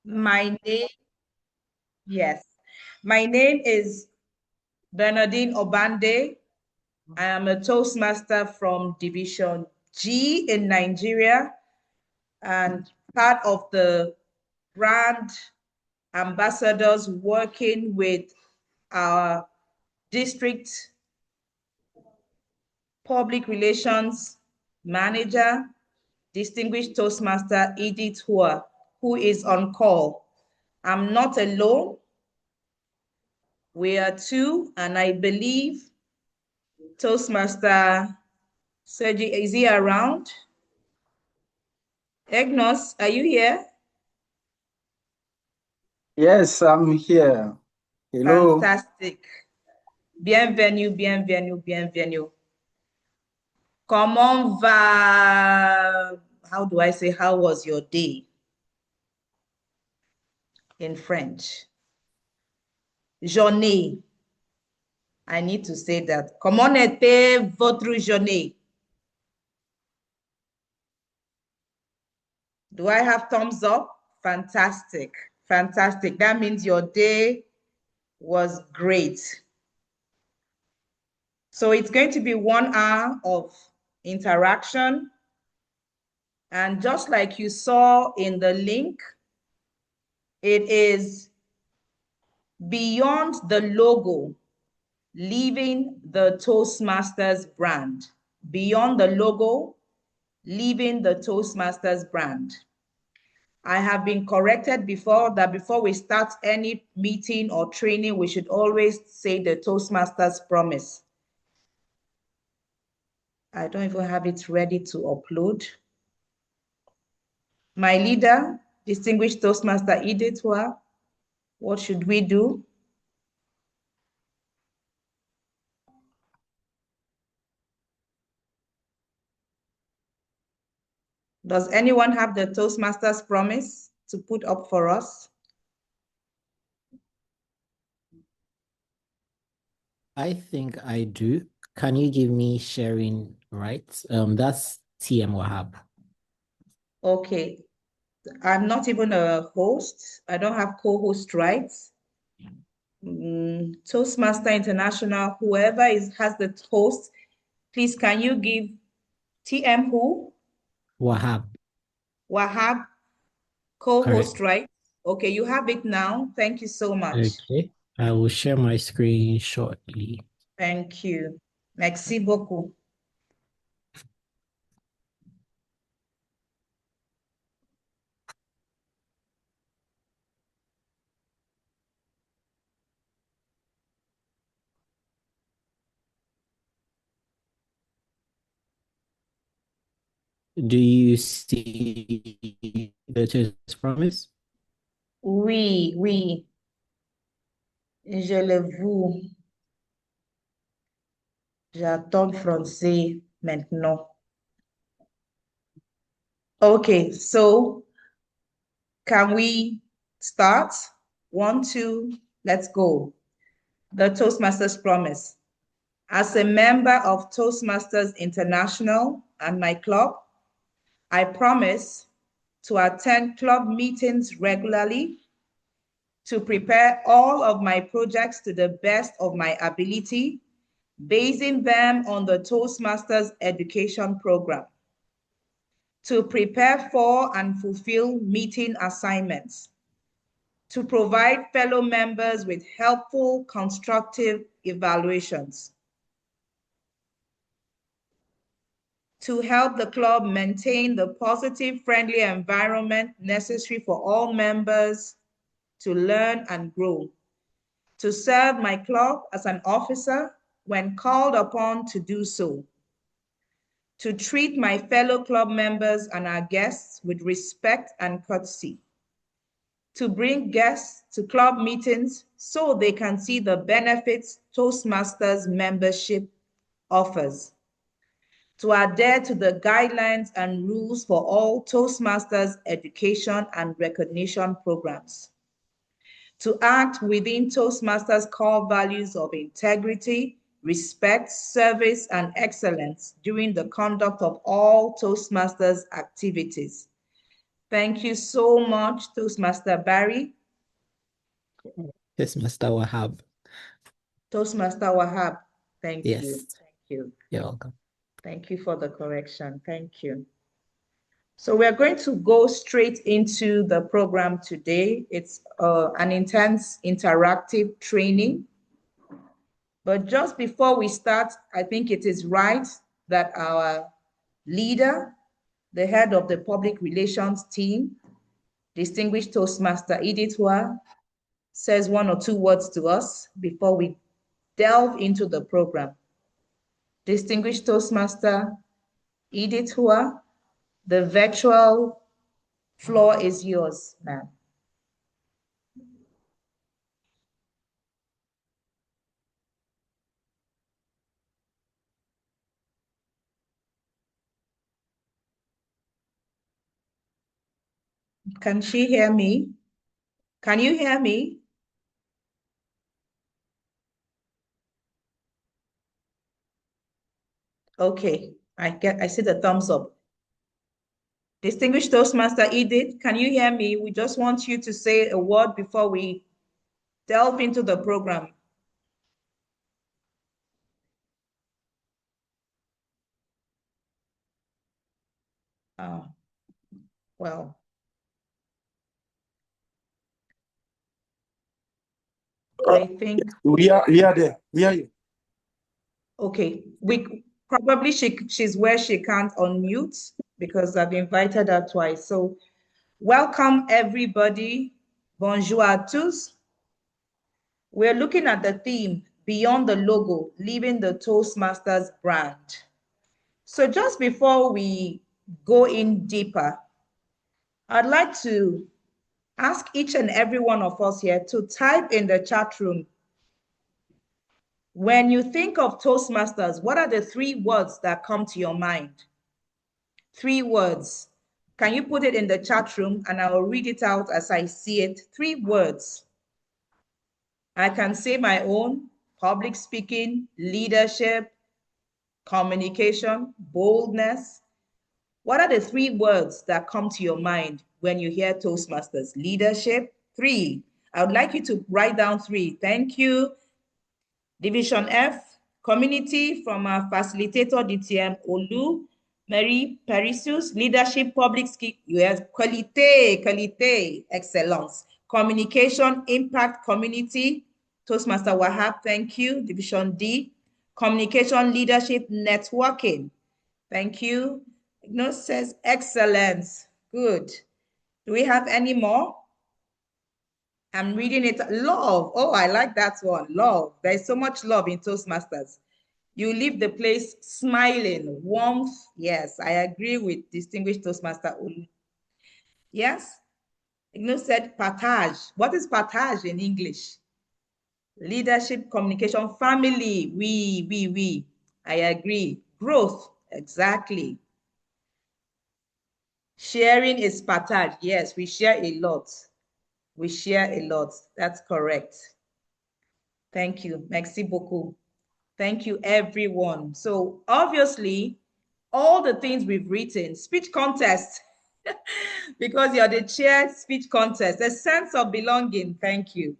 My name, yes. My name is Bernardine Obande. I am a Toastmaster from Division G in Nigeria and part of the brand ambassadors working with our district public relations manager, distinguished Toastmaster Edith Hua, who is on call. I'm not alone. We are two, and I believe Toastmaster Sergi, is he around? Egnos, are you here? Yes, I'm here. Hello. Fantastic. Bienvenue, bienvenue, bienvenue. Comment va? How do I say, how was your day in French? Journée. I need to say that. Comment était votre journée? Do I have thumbs up? Fantastic. Fantastic. That means your day was great. So it's going to be 1 hour of interaction. And just like you saw in the link, it is beyond the logo, leaving the Toastmasters brand. Beyond the logo, leaving the Toastmasters brand. I have been corrected before that before we start any meeting or training, we should always say the Toastmasters promise. I don't even have it ready to upload. My leader, distinguished Toastmaster Edith Hua, what should we do? Does anyone have the Toastmasters promise to put up for us? I think I do. Can you give me sharing rights? That's TM Wahab. Okay. I'm not even a host. I don't have co-host rights. Toastmaster International, whoever has the host, please can you give TM who? Wahab. Wahab, co-host rights. Okay, you have it now. Thank you so much. Okay. I will share my screen shortly. Thank you. Merci beaucoup. Do you see the Toast promise? Oui, oui. Je le vous. J'attends français maintenant. Okay, so can we start? 1, 2, let's go. The Toastmasters promise. As a member of Toastmasters International and my club, I promise to attend club meetings regularly, to prepare all of my projects to the best of my ability, basing them on the Toastmasters education program, to prepare for and fulfill meeting assignments, to provide fellow members with helpful, constructive evaluations, to help the club maintain the positive, friendly environment necessary for all members to learn and grow, to serve my club as an officer when called upon to do so, to treat my fellow club members and our guests with respect and courtesy, to bring guests to club meetings so they can see the benefits Toastmasters membership offers, to adhere to the guidelines and rules for all Toastmasters education and recognition programs, to act within Toastmasters' core values of integrity, respect, service, and excellence during the conduct of all Toastmasters activities, Thank you so much, Toastmaster Barry. Toastmaster Wahab. Toastmaster Wahab. Thank Yes. you. Thank you. You're welcome. Thank you for the correction. Thank you. So we're going to go straight into the program today. It's an intense interactive training. But just before we start, I think it is right that our leader, the head of the public relations team, distinguished Toastmaster Edith Hua, says one or two words to us before we delve into the program. Distinguished Toastmaster Edith Hua, the virtual floor is yours, ma'am. Can she hear me? Can you hear me? Okay, I see the thumbs up. Distinguished Toastmaster Edith, can you hear me? We just want you to say a word before we delve into the program. Well. I think we are there. We are you. Okay, we probably she's where she can't unmute because I've invited her twice. So welcome everybody. Bonjour à tous. We're looking at the theme, Beyond the Logo, Living the Toastmasters Brand. So just before we go in deeper, I'd like to ask each and every one of us here to type in the chat room. When you think of Toastmasters, what are the 3 words that come to your mind? 3 words. Can you put it in the chat room and I will read it out as I see it? 3 words. I can say my own: public speaking, leadership, communication, boldness. What are the 3 words that come to your mind when you hear Toastmasters? Leadership. 3. I would like you to write down 3. Thank you. Division F, community, from our facilitator DTM Olu, Mary Perisius. Leadership, public skill, yes, qualité, excellence. Communication, impact, community, Toastmaster Wahab, thank you. Division D, communication, leadership, networking, thank you. Igno says excellence, good. Do we have any more? I'm reading it. Love. Oh, I like that one. Love. There's so much love in Toastmasters. You leave the place smiling, warmth. Yes, I agree with distinguished Toastmaster Olu. Yes? Igno said partage. What is partage in English? Leadership, communication, family. We. I agree. Growth. Exactly. Sharing is partage. Yes, we share a lot. We share a lot. That's correct. Thank you. Merci beaucoup. Thank you, everyone. So obviously, all the things we've written, speech contest, because you're the chair, speech contest, a sense of belonging. Thank you.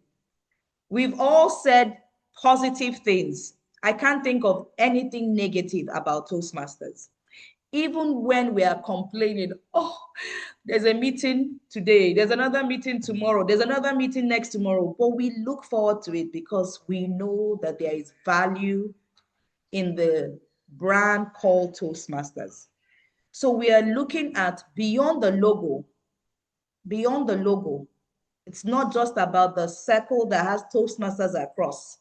We've all said positive things. I can't think of anything negative about Toastmasters. Even when we are complaining, oh, there's a meeting today, there's another meeting tomorrow, there's another meeting next tomorrow, but we look forward to it because we know that there is value in the brand called Toastmasters. So we are looking at beyond the logo. Beyond the logo, it's not just about the circle that has Toastmasters across.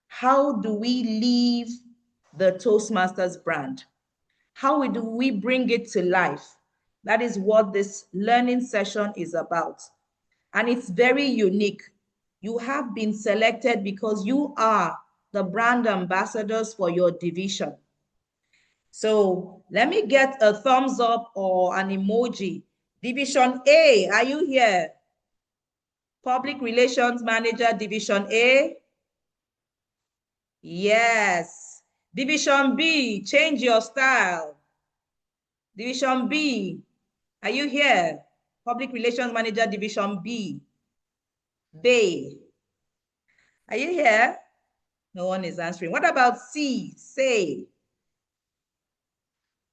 How do we live the Toastmasters brand? How do we bring it to life? That is what this learning session is about. And it's very unique. You have been selected because you are the brand ambassadors for your division. So let me get a thumbs up or an emoji. Division A, are you here? Public Relations Manager, Division A? Yes. Division B, change your style. Division B, are you here? Public Relations Manager, Division B. They. Are you here? No one is answering. What about C? Say.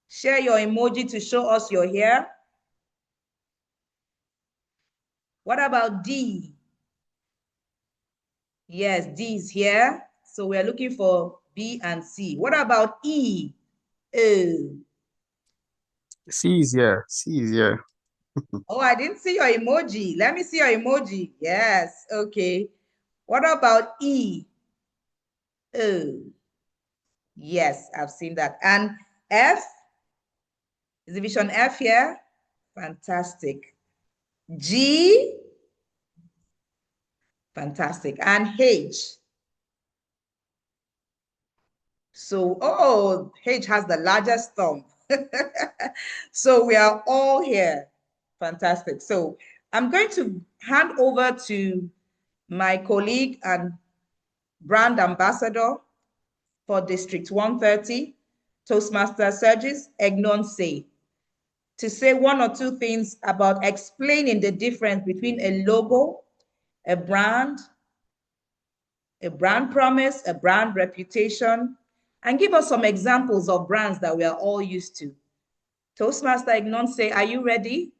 Share your emoji to show us you're here. What about D? Yes, D is here. So we're looking for B and C. What about E? Oh. C is here. C is here. Oh, I didn't see your emoji. Let me see your emoji. Yes, okay. What about E? Oh. Yes, I've seen that. And F? Is division F here? Fantastic. G? Fantastic. And H? So, oh, H has the largest thumb. So we are all here. Fantastic. So I'm going to hand over to my colleague and brand ambassador for District 130, Toastmaster Surges, Egnonse, to say one or two things about explaining the difference between a logo, a brand promise, a brand reputation, and give us some examples of brands that we are all used to. Toastmaster Egnonse, are you ready?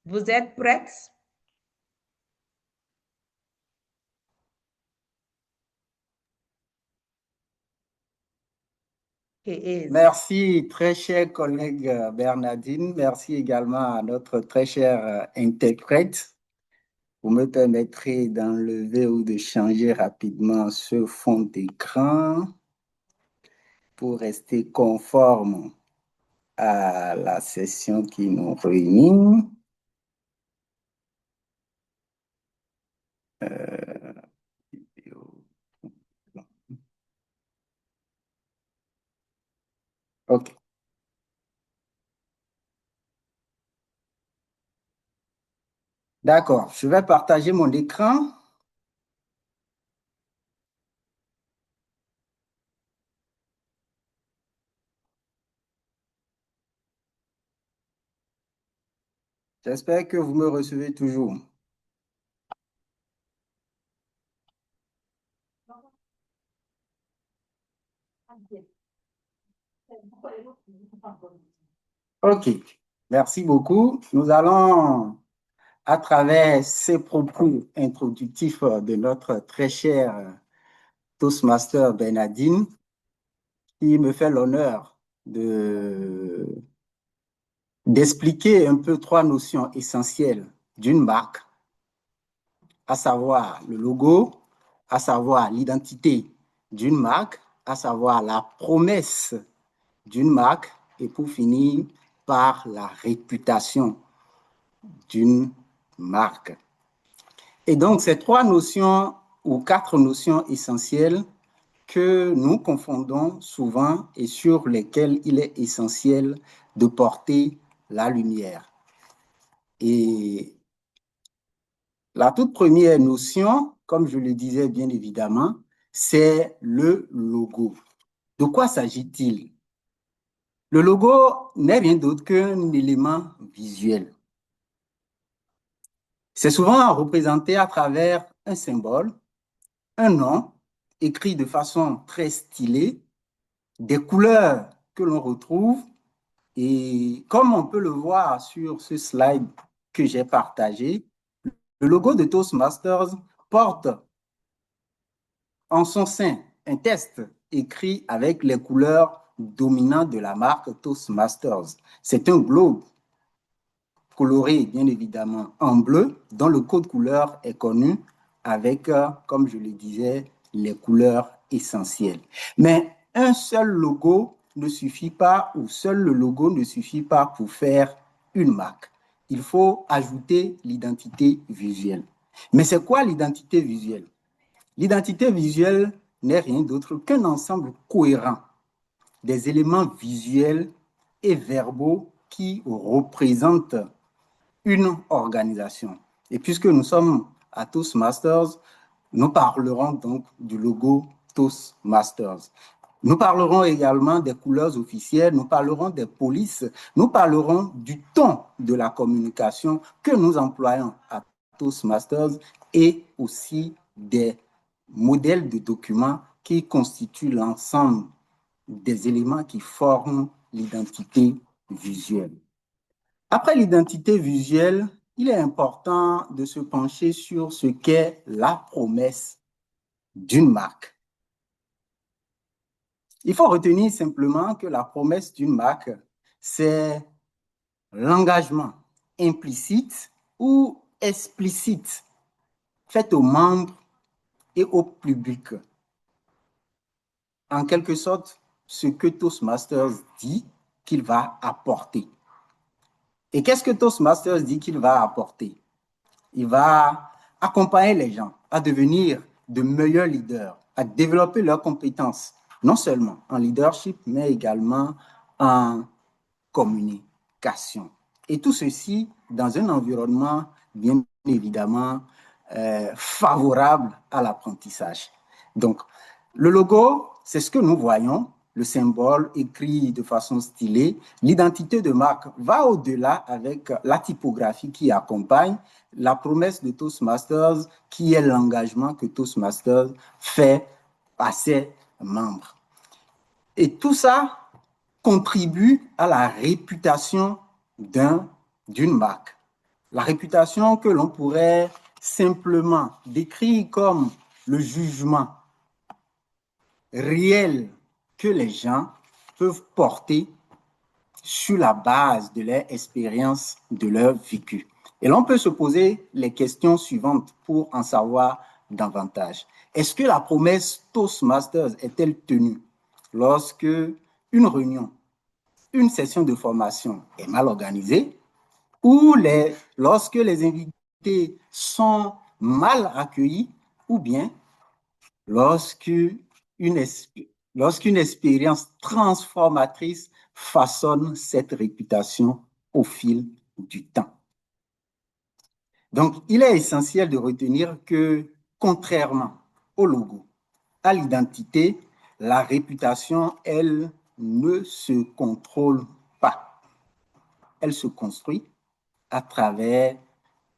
Vous êtes prêts? He is. Merci, très chère collègue Bernardine. Merci également à notre très cher interprète. Vous me permettrez d'enlever ou de changer rapidement ce fond d'écran pour rester conforme à la session qui nous réunit. OK. D'accord, je vais partager mon écran. J'espère que vous me recevez toujours. OK, merci beaucoup. Nous allons, à travers ces propos introductifs de notre très cher Toastmaster Bernardine, qui me fait l'honneur d'expliquer un peu trois notions essentielles d'une marque, à savoir le logo, à savoir l'identité d'une marque, à savoir la promesse d'une marque et pour finir par la réputation d'une marque. Et donc, ces trois notions ou quatre notions essentielles que nous confondons souvent et sur lesquelles il est essentiel de porter la lumière. Et la toute première notion, comme je le disais bien évidemment, c'est le logo. De quoi s'agit-il? Le logo n'est rien d'autre qu'un élément visuel. C'est souvent représenté à travers un symbole, un nom écrit de façon très stylée, des couleurs que l'on retrouve et comme on peut le voir sur ce slide que j'ai partagé, le logo de Toastmasters porte en son sein un texte écrit avec les couleurs dominantes de la marque Toastmasters. C'est un globe coloré, bien évidemment, en bleu, dont le code couleur est connu avec, comme je le disais, les couleurs essentielles. Mais un seul logo ne suffit pas, ou seul le logo ne suffit pas pour faire une marque. Il faut ajouter l'identité visuelle. Mais c'est quoi l'identité visuelle? L'identité visuelle n'est rien d'autre qu'un ensemble cohérent des éléments visuels et verbaux qui représentent une organisation. Et puisque nous sommes à Toastmasters, nous parlerons donc du logo Toastmasters. Nous parlerons également des couleurs officielles, nous parlerons des polices, nous parlerons du ton de la communication que nous employons à Toastmasters et aussi des modèles de documents qui constituent l'ensemble des éléments qui forment l'identité visuelle. Après l'identité visuelle, il est important de se pencher sur ce qu'est la promesse d'une marque. Il faut retenir simplement que la promesse d'une marque, c'est l'engagement implicite ou explicite fait aux membres et au public. En quelque sorte, ce que Toastmasters dit qu'il va apporter. Et qu'est-ce que Toastmasters dit qu'il va apporter? Il va accompagner les gens à devenir de meilleurs leaders, à développer leurs compétences, non seulement en leadership, mais également en communication. Et tout ceci dans un environnement bien évidemment favorable à l'apprentissage. Donc, le logo, c'est ce que nous voyons, le symbole écrit de façon stylée. L'identité de marque va au-delà avec la typographie qui accompagne la promesse de Toastmasters, qui est l'engagement que Toastmasters fait à ses membres. Et tout ça contribue à la réputation d'une marque. La réputation que l'on pourrait simplement décrire comme le jugement réel que les gens peuvent porter sur la base de leur expérience, de leur vécu. Et l'on peut se poser les questions suivantes pour en savoir davantage. Est-ce que la promesse Toastmasters est-elle tenue lorsque une réunion, une session de formation est mal organisée ou lorsque les invités sont mal accueillis ou bien lorsqu'une expérience transformatrice façonne cette réputation au fil du temps. Donc, il est essentiel de retenir que, contrairement au logo, à l'identité, la réputation, elle, ne se contrôle pas. Elle se construit à travers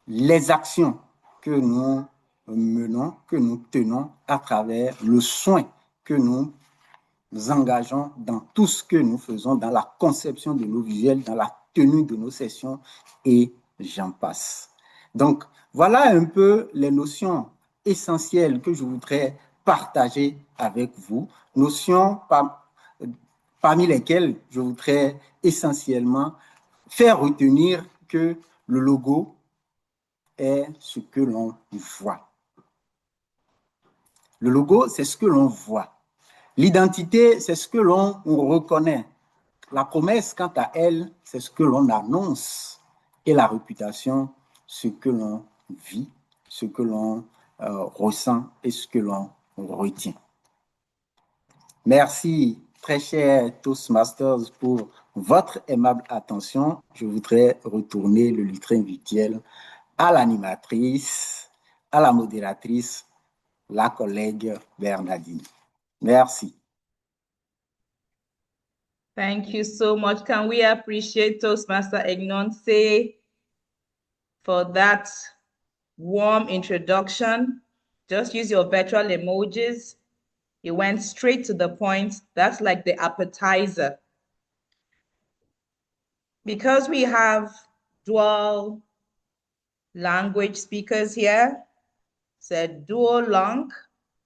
les actions que nous menons, que nous tenons, à travers le soin que nous engageons dans tout ce que nous faisons, dans la conception de nos visuels, dans la tenue de nos sessions, et j'en passe. Donc, voilà un peu les notions essentielles que je voudrais partager avec vous, notions parmi lesquelles je voudrais essentiellement faire retenir que le logo est ce que l'on voit. Le logo, c'est ce que l'on voit. L'identité, c'est ce que l'on reconnaît. La promesse, quant à elle, c'est ce que l'on annonce. Et la réputation, ce que l'on vit, ce que l'on ressent et ce que l'on retient. Merci, très chers Toastmasters, pour votre aimable attention. Je voudrais retourner le lutrin virtuel à l'animatrice, à la modératrice, la collègue Bernadine. Merci. Thank you so much. Can we appreciate Toastmaster Egnonce for that warm introduction? Just use your virtual emojis. He went straight to the point. That's like the appetizer. Because we have dual language speakers here, c'est dual langue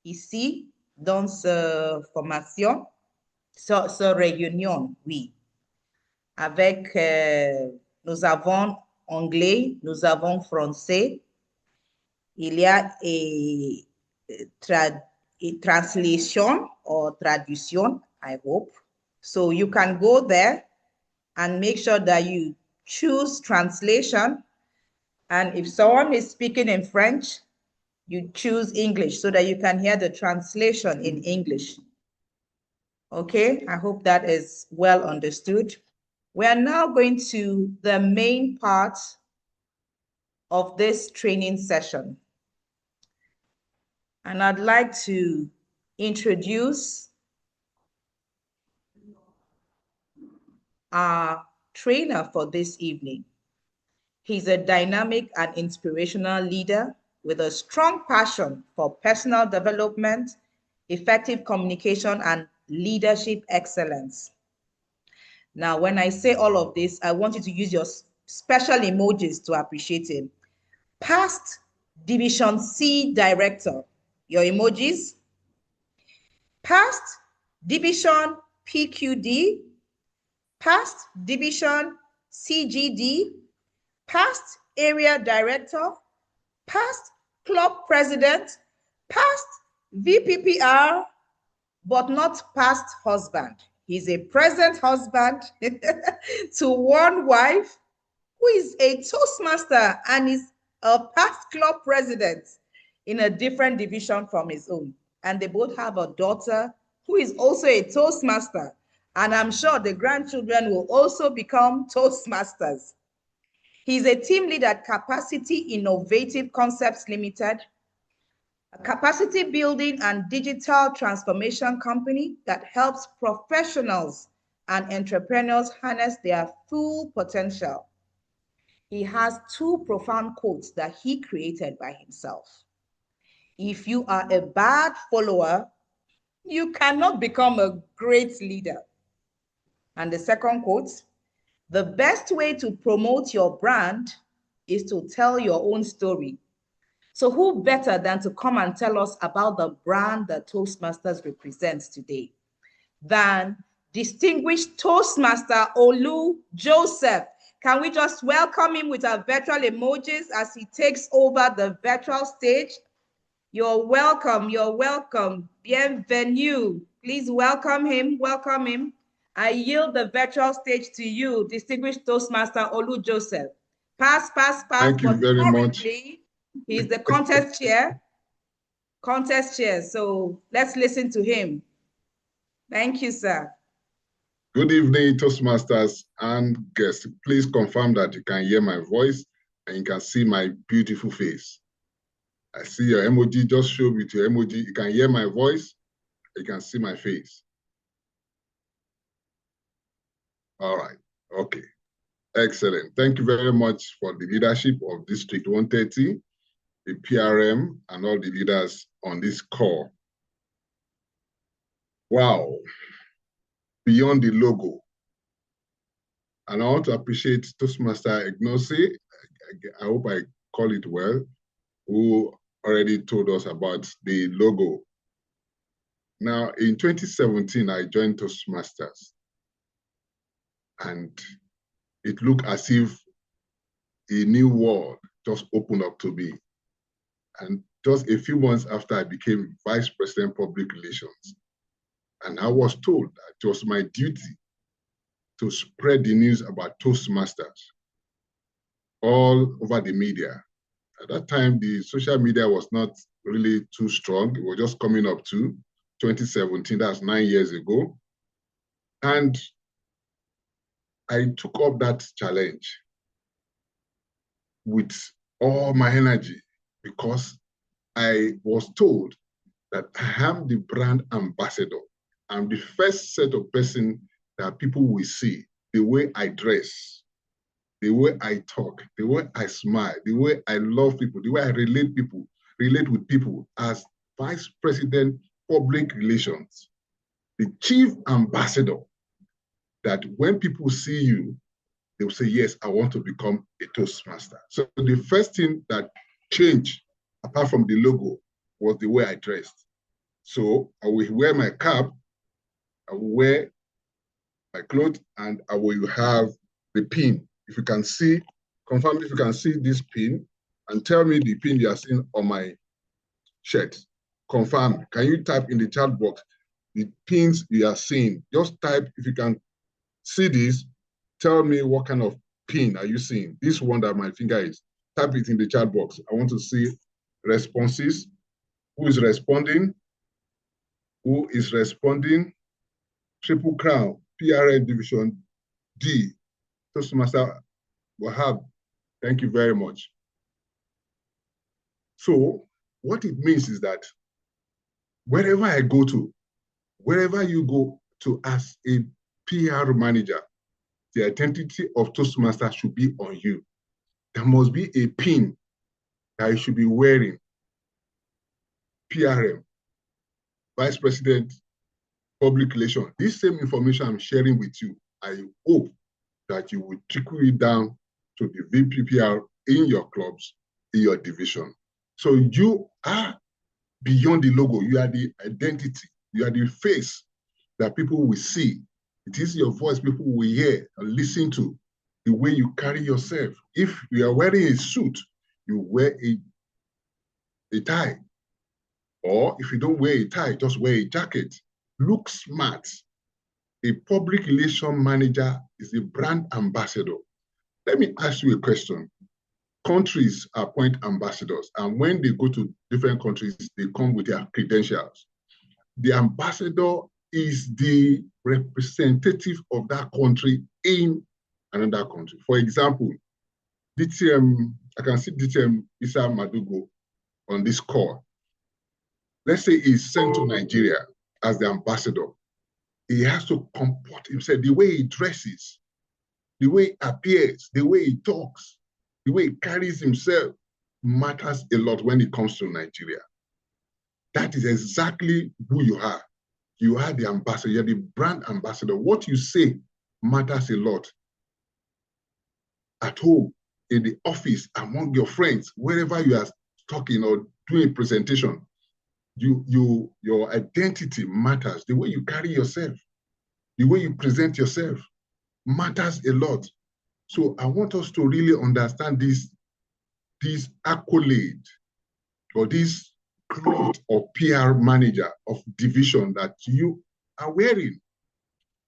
ici dans cette formation, cette réunion, oui. Avec, nous avons anglais, nous avons français. Il y a translation or traduction, I hope. So you can go there and make sure that you choose translation. And if someone is speaking in French, you choose English so that you can hear the translation in English. Okay, I hope that is well understood. We are now going to the main part of this training session. And I'd like to introduce our trainer for this evening. He's a dynamic and inspirational leader with a strong passion for personal development, effective communication, and leadership excellence. Now, when I say all of this, I want you to use your special emojis to appreciate him. Past Division C Director, your emojis. Past Division PQD, past Division CGD, past Area Director, past Club President, past VPPR, but not past husband. He's a present husband to one wife who is a Toastmaster and is a past club president in a different division from his own. And they both have a daughter who is also a Toastmaster. And I'm sure the grandchildren will also become Toastmasters. He's a team lead at Capacity Innovative Concepts Limited, a capacity building and digital transformation company that helps professionals and entrepreneurs harness their full potential. He has two profound quotes that he created by himself. If you are a bad follower, you cannot become a great leader. And the second quote, the best way to promote your brand is to tell your own story. So who better than to come and tell us about the brand that Toastmasters represents today than distinguished Toastmaster Olu Joseph. Can we just welcome him with our virtual emojis as he takes over the virtual stage? You're welcome, you're welcome. Bienvenue. Please welcome him, welcome him. I yield the virtual stage to you, distinguished Toastmaster Olu Joseph. Pass. Thank you very much. He's the contest chair. So let's listen to him. Thank you, sir. Good evening, Toastmasters and guests. Please confirm that you can hear my voice and you can see my beautiful face. I see your emoji. Just show me your emoji. You can hear my voice. You can see my face. All right. Okay. Excellent. Thank you very much for the leadership of District 130, the PRM, and all the leaders on this call. Wow. Beyond the logo. And I want to appreciate Toastmaster Ignosi, I hope I call it well, who already told us about the logo. Now, in 2017, I joined Toastmasters. And it looked as if a new world just opened up to me. And just a few months after, I became Vice President Public Relations. And I was told that it was my duty to spread the news about Toastmasters all over the media. At that time, the social media was not really too strong. It was just coming up to 2017, that's 9 years ago. And I took up that challenge with all my energy because I was told that I am the brand ambassador. I'm the first set of person that people will see, the way I dress, the way I talk, the way I smile, the way I love people, the way I relate with people as Vice President Public Relations, the chief ambassador, that when people see you, they will say, yes, I want to become a Toastmaster. So the first thing that changed, apart from the logo, was the way I dressed. So I will wear my cap, I will wear my clothes, and I will have the pin. If you can see, confirm if you can see this pin, and tell me the pin you are seeing on my shirt. Confirm. Can you type in the chat box the pins you are seeing? Just type, if you can see this, tell me what kind of pin are you seeing? This one that my finger is. Type it in the chat box. I want to see responses. Who is responding? Who is responding? Triple Crown, PRN Division D. Toastmaster Wahab, thank you very much. So what it means is that wherever I go to, wherever you go to as a PR manager, the identity of Toastmasters should be on you. There must be a pin that you should be wearing. PRM, Vice President, Public Relations. This same information I'm sharing with you, I hope that you will trickle it down to the VPPR in your clubs, in your division. So you are beyond the logo. You are the identity. You are the face that people will see. It is your voice people will hear and listen to, the way you carry yourself. If you are wearing a suit, you wear a tie. Or if you don't wear a tie, just wear a jacket. Look smart. A public relation manager is a brand ambassador. Let me ask you a question. Countries appoint ambassadors, and when they go to different countries, they come with their credentials. The ambassador is the representative of that country in another country. For example, DTM, I can see DTM Isa Madugo on this call. Let's say he's sent to Nigeria as the ambassador. He has to comport himself, the way he dresses, the way he appears, the way he talks, the way he carries himself matters a lot when it comes to Nigeria. That is exactly who you are. You are the ambassador, you're the brand ambassador. What you say matters a lot. At home, in the office, among your friends, wherever you are talking or doing a presentation, your identity matters. The way you carry yourself, the way you present yourself matters a lot. So I want us to really understand this accolade or this cloth or PR manager of division that you are wearing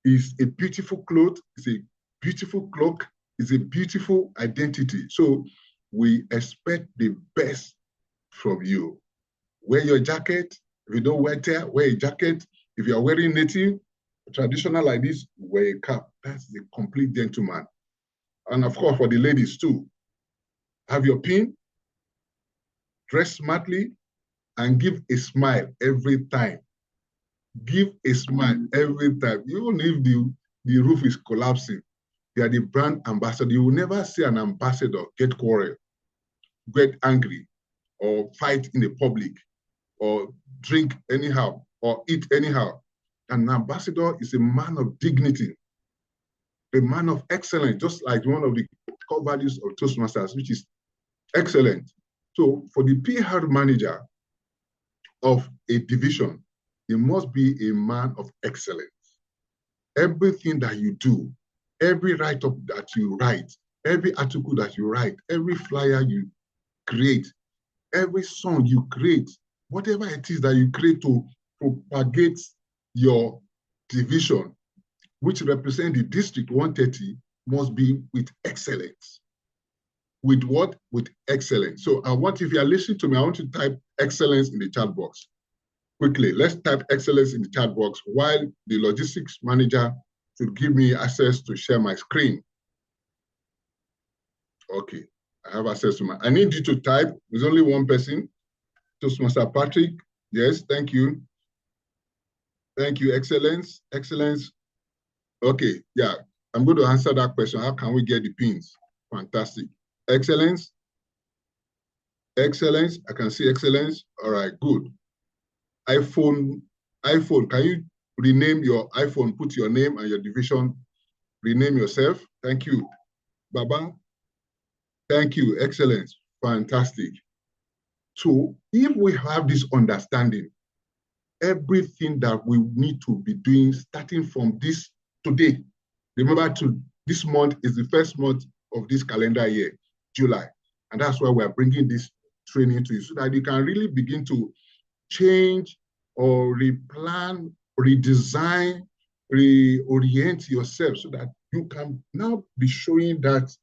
is a beautiful cloth, it's a beautiful cloak, it's a beautiful identity. So we expect the best from you. Wear your jacket. If you don't wear a jacket. If you are wearing native, traditional like this, wear a cap. That's the complete gentleman. And of course, for the ladies too, have your pin, dress smartly, and give a smile every time. Give a smile every time. Even if the roof is collapsing, you are the brand ambassador. You will never see an ambassador get quarrel, get angry, or fight in the public, or drink anyhow, or eat anyhow. An ambassador is a man of dignity, a man of excellence, just like one of the core values of Toastmasters, which is excellent. So for the PR manager of a division, you must be a man of excellence. Everything that you do, every write-up that you write, every article that you write, every flyer you create, every song you create, whatever it is that you create to propagate your division, which represent the district 130, must be with excellence. With what? With excellence. So I want, if you are listening to me, I want to type excellence in the chat box. Quickly, let's type excellence in the chat box while the logistics manager should give me access to share my screen. Okay, I have access to my, I need you to type, there's only one person, Toastmaster Patrick. Yes, thank you. Thank you, excellence, excellence. Okay, yeah, I'm going to answer that question. How can we get the pins? Fantastic. Excellence, excellence, I can see excellence. All right, good. iPhone, can you rename your iPhone, put your name and your division, rename yourself? Thank you. Baba, thank you, excellence, fantastic. So if we have this understanding, everything that we need to be doing starting from this today, remember this month is the first month of this calendar year, July. And that's why we're bringing this training to you so that you can really begin to change or replan, redesign, reorient yourself so that you can now be showing that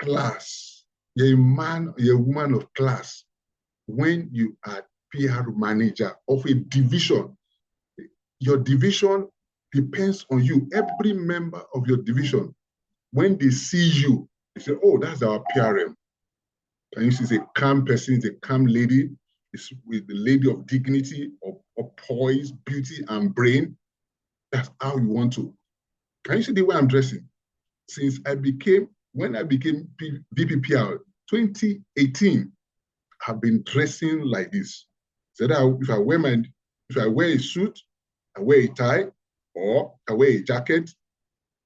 class. You're a man, you're a woman of class when you are PR manager of a division. Your division depends on you. Every member of your division, when they see you, they say, oh, that's our PRM. And you see, it's a calm person, it's a calm lady, it's with the lady of dignity, of poise, beauty, and brain. That's how you want to. Can you see the way I'm dressing? since when I became VPPR 2018, I've been dressing like this. So that if I wear a suit, I wear a tie, or I wear a jacket.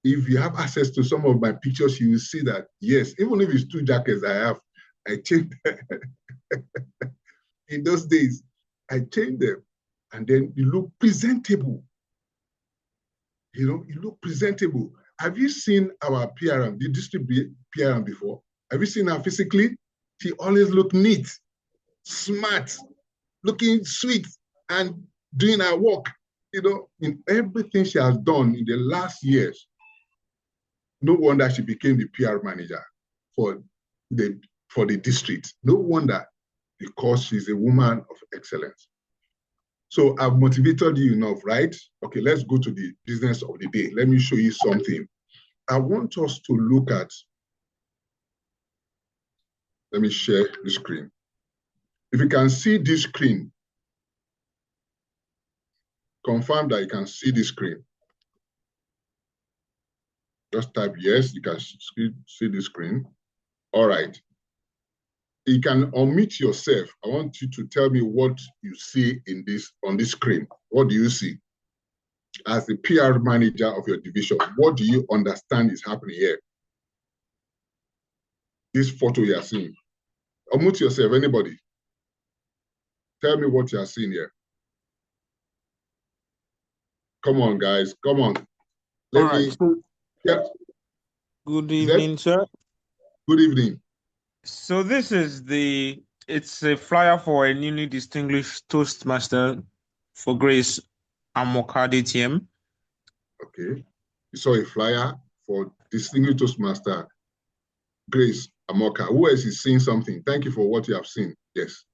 If you have access to some of my pictures, you will see that, yes, even if it's 2 jackets I changed in those days, I changed them. And then you look presentable. You look presentable. Have you seen our PRM, the district PRM before? Have you seen her physically? She always look neat, smart, looking sweet, and doing her work. In everything she has done in the last years, no wonder she became the PR manager for the district. No wonder, because she's a woman of excellence. So I've motivated you enough, right? Okay, let's go to the business of the day. Let me show you something. I want us to look at, let me share the screen. If you can see this screen, confirm that you can see the screen. Just type yes, you can see the screen. All right. You can unmute yourself. I want you to tell me what you see on this screen. What do you see? As the PR manager of your division, what do you understand is happening here? This photo you are seeing. Unmute yourself, anybody. Tell me what you are seeing here. Come on, guys. Come on. Let me. Yeah. Good evening, sir. Good evening. So this is it's a flyer for a newly distinguished Toastmaster for Grace Amokade TM. Okay. You saw a flyer for distinguished Toastmaster Grace Amoka. Who else is seeing something? Thank you for what you have seen. Yes.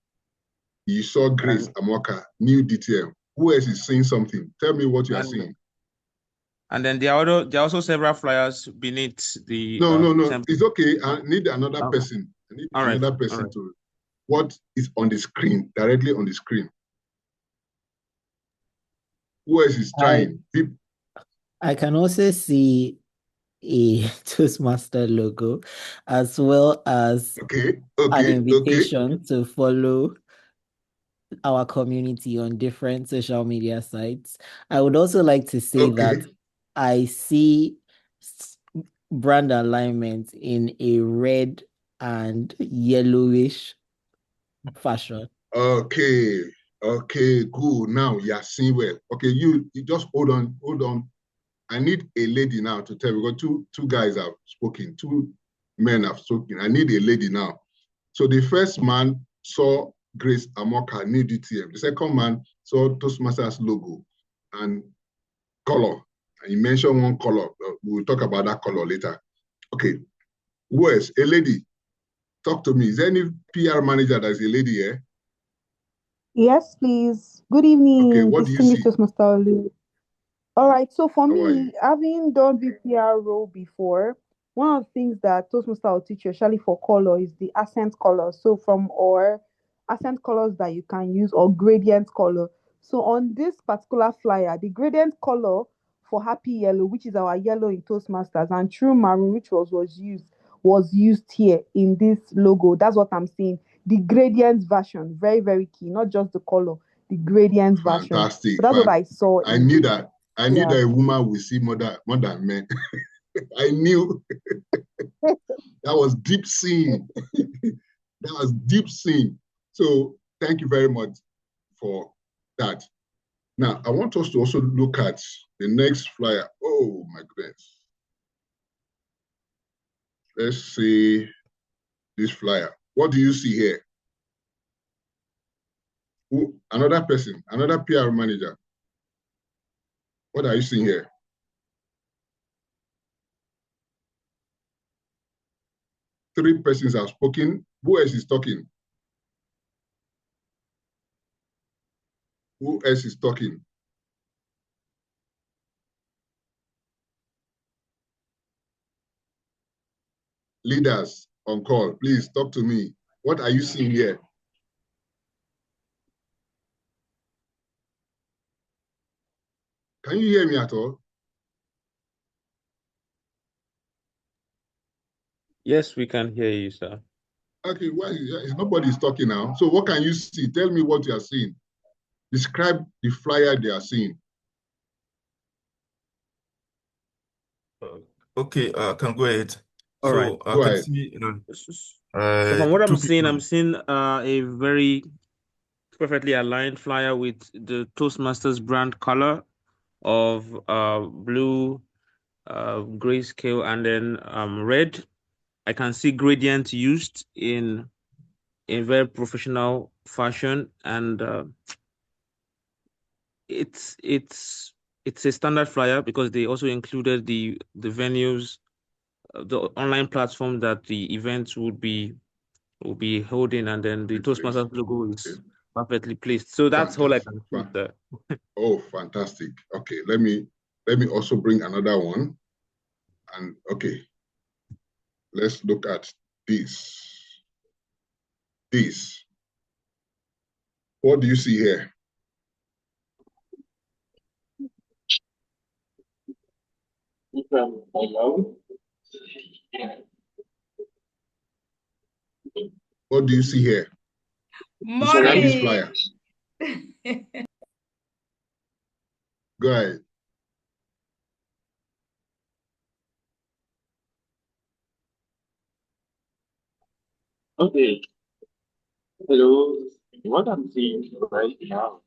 You saw Grace Amoka, new DTM. Who else is seeing something? Tell me what you are seeing. And then there are also several flyers beneath the. No. It's okay. I need another person. I need another person to. What is on the screen, directly on the screen? Who else is trying? I can also see a Toastmaster logo, as well as an invitation to follow our community on different social media sites. I would also like to say that I see brand alignment in a red and yellowish fashion. Okay, good. Now you are seeing well. Okay, you just hold on. I need a lady now to tell me, because two guys have spoken, 2 men have spoken. I need a lady now. So the first man saw Grace Amoka, new DTM. The second man saw Toastmasters logo and color. And you mentioned one color. We'll talk about that color later. Okay. Who else? A lady. Talk to me. Is there any PR manager that's a lady here? Yes, please. Good evening, okay, what distinguished do you see? Toastmaster Olu. All right, so for How are me, you? having done VPR role before, one of the things that Toastmaster will teach you, especially for color, is the accent color. So or accent colors that you can use, or gradient color. So on this particular flyer, the gradient color for Happy Yellow, which is our yellow in Toastmasters, and True Maroon, which was used here in this logo. That's what I'm seeing. The gradient version, very, very key, not just the color, the gradient version. Fantastic. So that's what I saw. I knew that. I knew that a woman will see more than men. I knew. That was deep seeing. That was deep seeing. So thank you very much for that. Now, I want us to also look at the next flyer. Oh, my goodness. Let's see this flyer. What do you see here? Another person, another PR manager. What are you seeing here? Three persons have spoken. Who else is talking? Who else is talking? Leaders on call, please talk to me. What are you seeing here? Can you hear me at all? Yes, we can hear you, sir. Okay, why nobody's talking now? So what can you see? Tell me what you are seeing. Describe the flyer they are seeing. Okay, can go ahead. All right. So I Go can ahead. see, So from what I'm two seeing, people. I'm seeing a very perfectly aligned flyer with the Toastmasters brand color of blue, grayscale, and then red. I can see gradient used in very professional fashion, and it's a standard flyer because they also included the venues, the online platform that the events will be holding, and then the Toastmasters logo is perfectly placed. So that's all I can see there. Oh, fantastic. Okay, let me also bring another one. And okay, let's look at this. This. What do you see here? What do you see here? Describe this flyer. Go ahead. Okay. Hello. What I'm seeing right now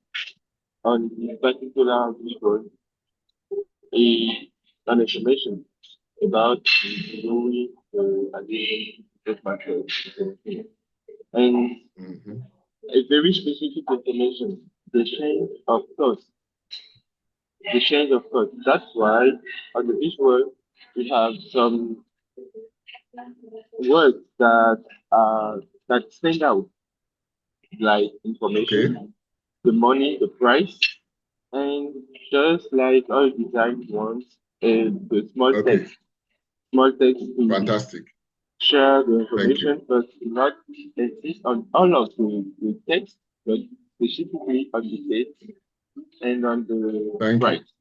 on this particular video is an information about doing again the market. And a very specific information, the change of thought. The change of thought. That's why on the visual we have some words that stand out, like information, the money, the price, and just like all design ones, the small text Fantastic. Share the information, but not insist on all of the text, but specifically on the date and on the price.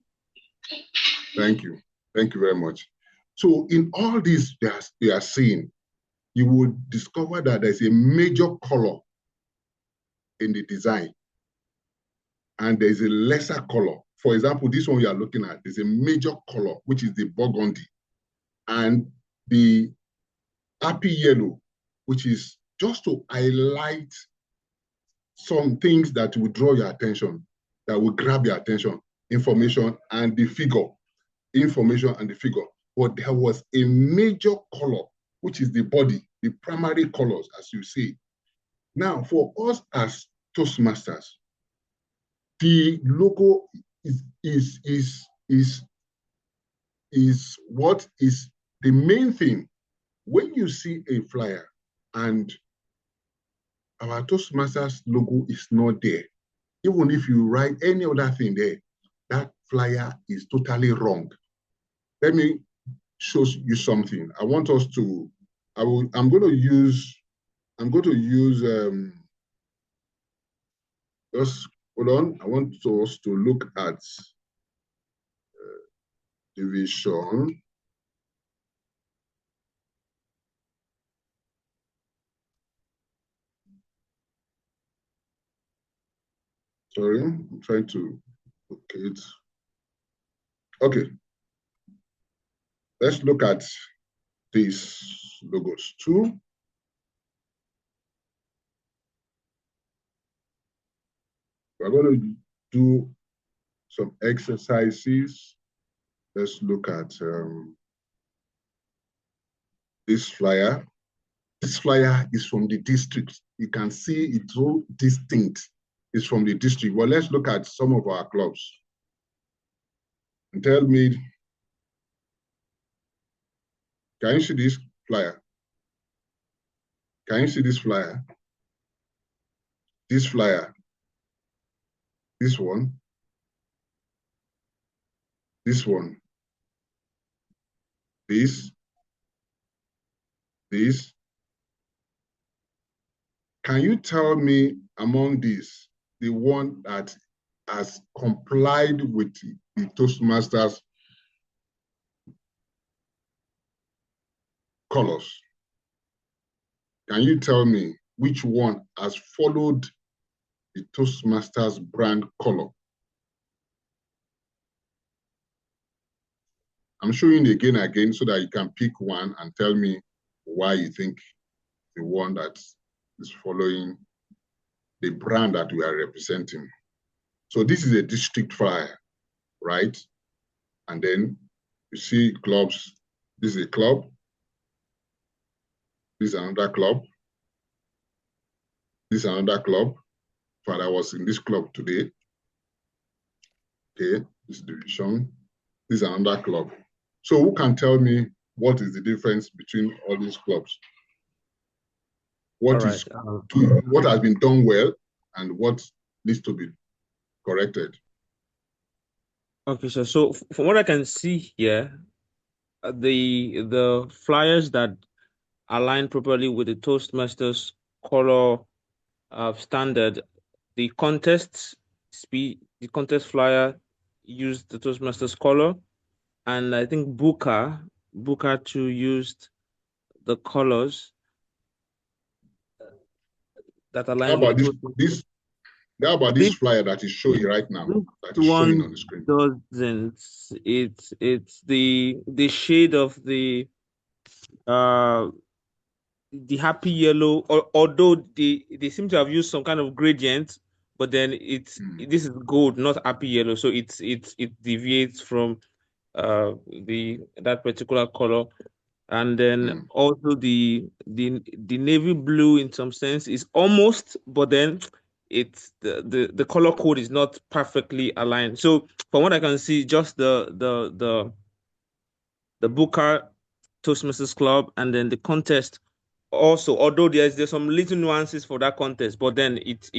Thank you. Thank you very much. So in all these they are seeing, you will discover that there's a major color in the design and there's a lesser color. For example, this one you are looking at, there's a major color, which is the burgundy, and the happy yellow, which is just to highlight some things that will draw your attention, that will grab your attention, information and the figure. Information and the figure. But there was a major color, which is the body, the primary colors, as you see. Now, for us as Toastmasters, the logo is what is the main thing. When you see a flyer and our Toastmasters logo is not there, even if you write any other thing there, that flyer is totally wrong. Let me show you something. I want us to, I'm going to use, just hold on. I want us to look at division. Sorry, I'm trying to locate. Okay. Let's look at these logos too. We're going to do some exercises. Let's look at this flyer. This flyer is from the district. You can see it's so distinct. It's from the district. Well, let's look at some of our clubs. And tell me, can you see this flyer? Can you see this flyer? This flyer. This one. This one. This. This. Can you tell me among these, the one that has complied with the Toastmasters colors? can you tell me which one has followed the Toastmasters brand color? I'm showing it again so that you can pick one and tell me why you think the one that is following the brand that we are representing. So this is a district flyer, right? And then you see clubs. This is a club. This is another club. This is another club. But I was in this club today. Okay, this division. This is another club. So who can tell me what is the difference between all these clubs? What has been done well and what needs to be corrected? Okay, so from what I can see here, the flyers that align properly with the Toastmasters color standard, the contest flyer used the Toastmasters color, and I think Booker too used the colors that align How about with this How about this flyer that is showing right now, that is showing on the screen? Doesn't. It's the shade of the happy yellow, although they seem to have used some kind of gradient, but then this is gold, not happy yellow, so it deviates from that particular color. And then also the navy blue in some sense is almost, but then it's the color code is not perfectly aligned. So from what I can see, just the Booker Toastmasters Club and then the contest also, although there's some little nuances for that contest, but then it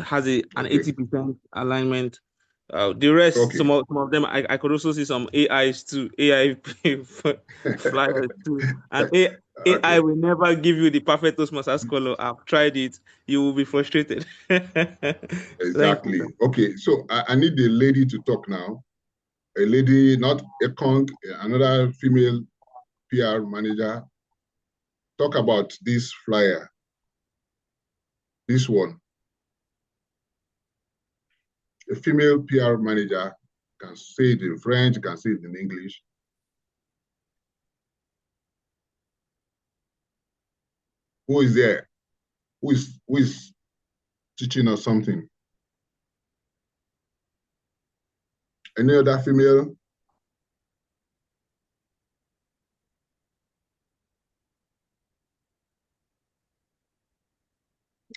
has an 80% alignment. The rest, some of them, I could also see some AIs too, AI flyers too, and AI will never give you the perfect Toastmasters color. I've tried it; you will be frustrated. Exactly. Okay, so I need the lady to talk now. A lady, not a Kong, another female PR manager. Talk about this flyer. This one. A female PR manager can say it in French, can say it in English. Who is there? Who is teaching us something? Any other female?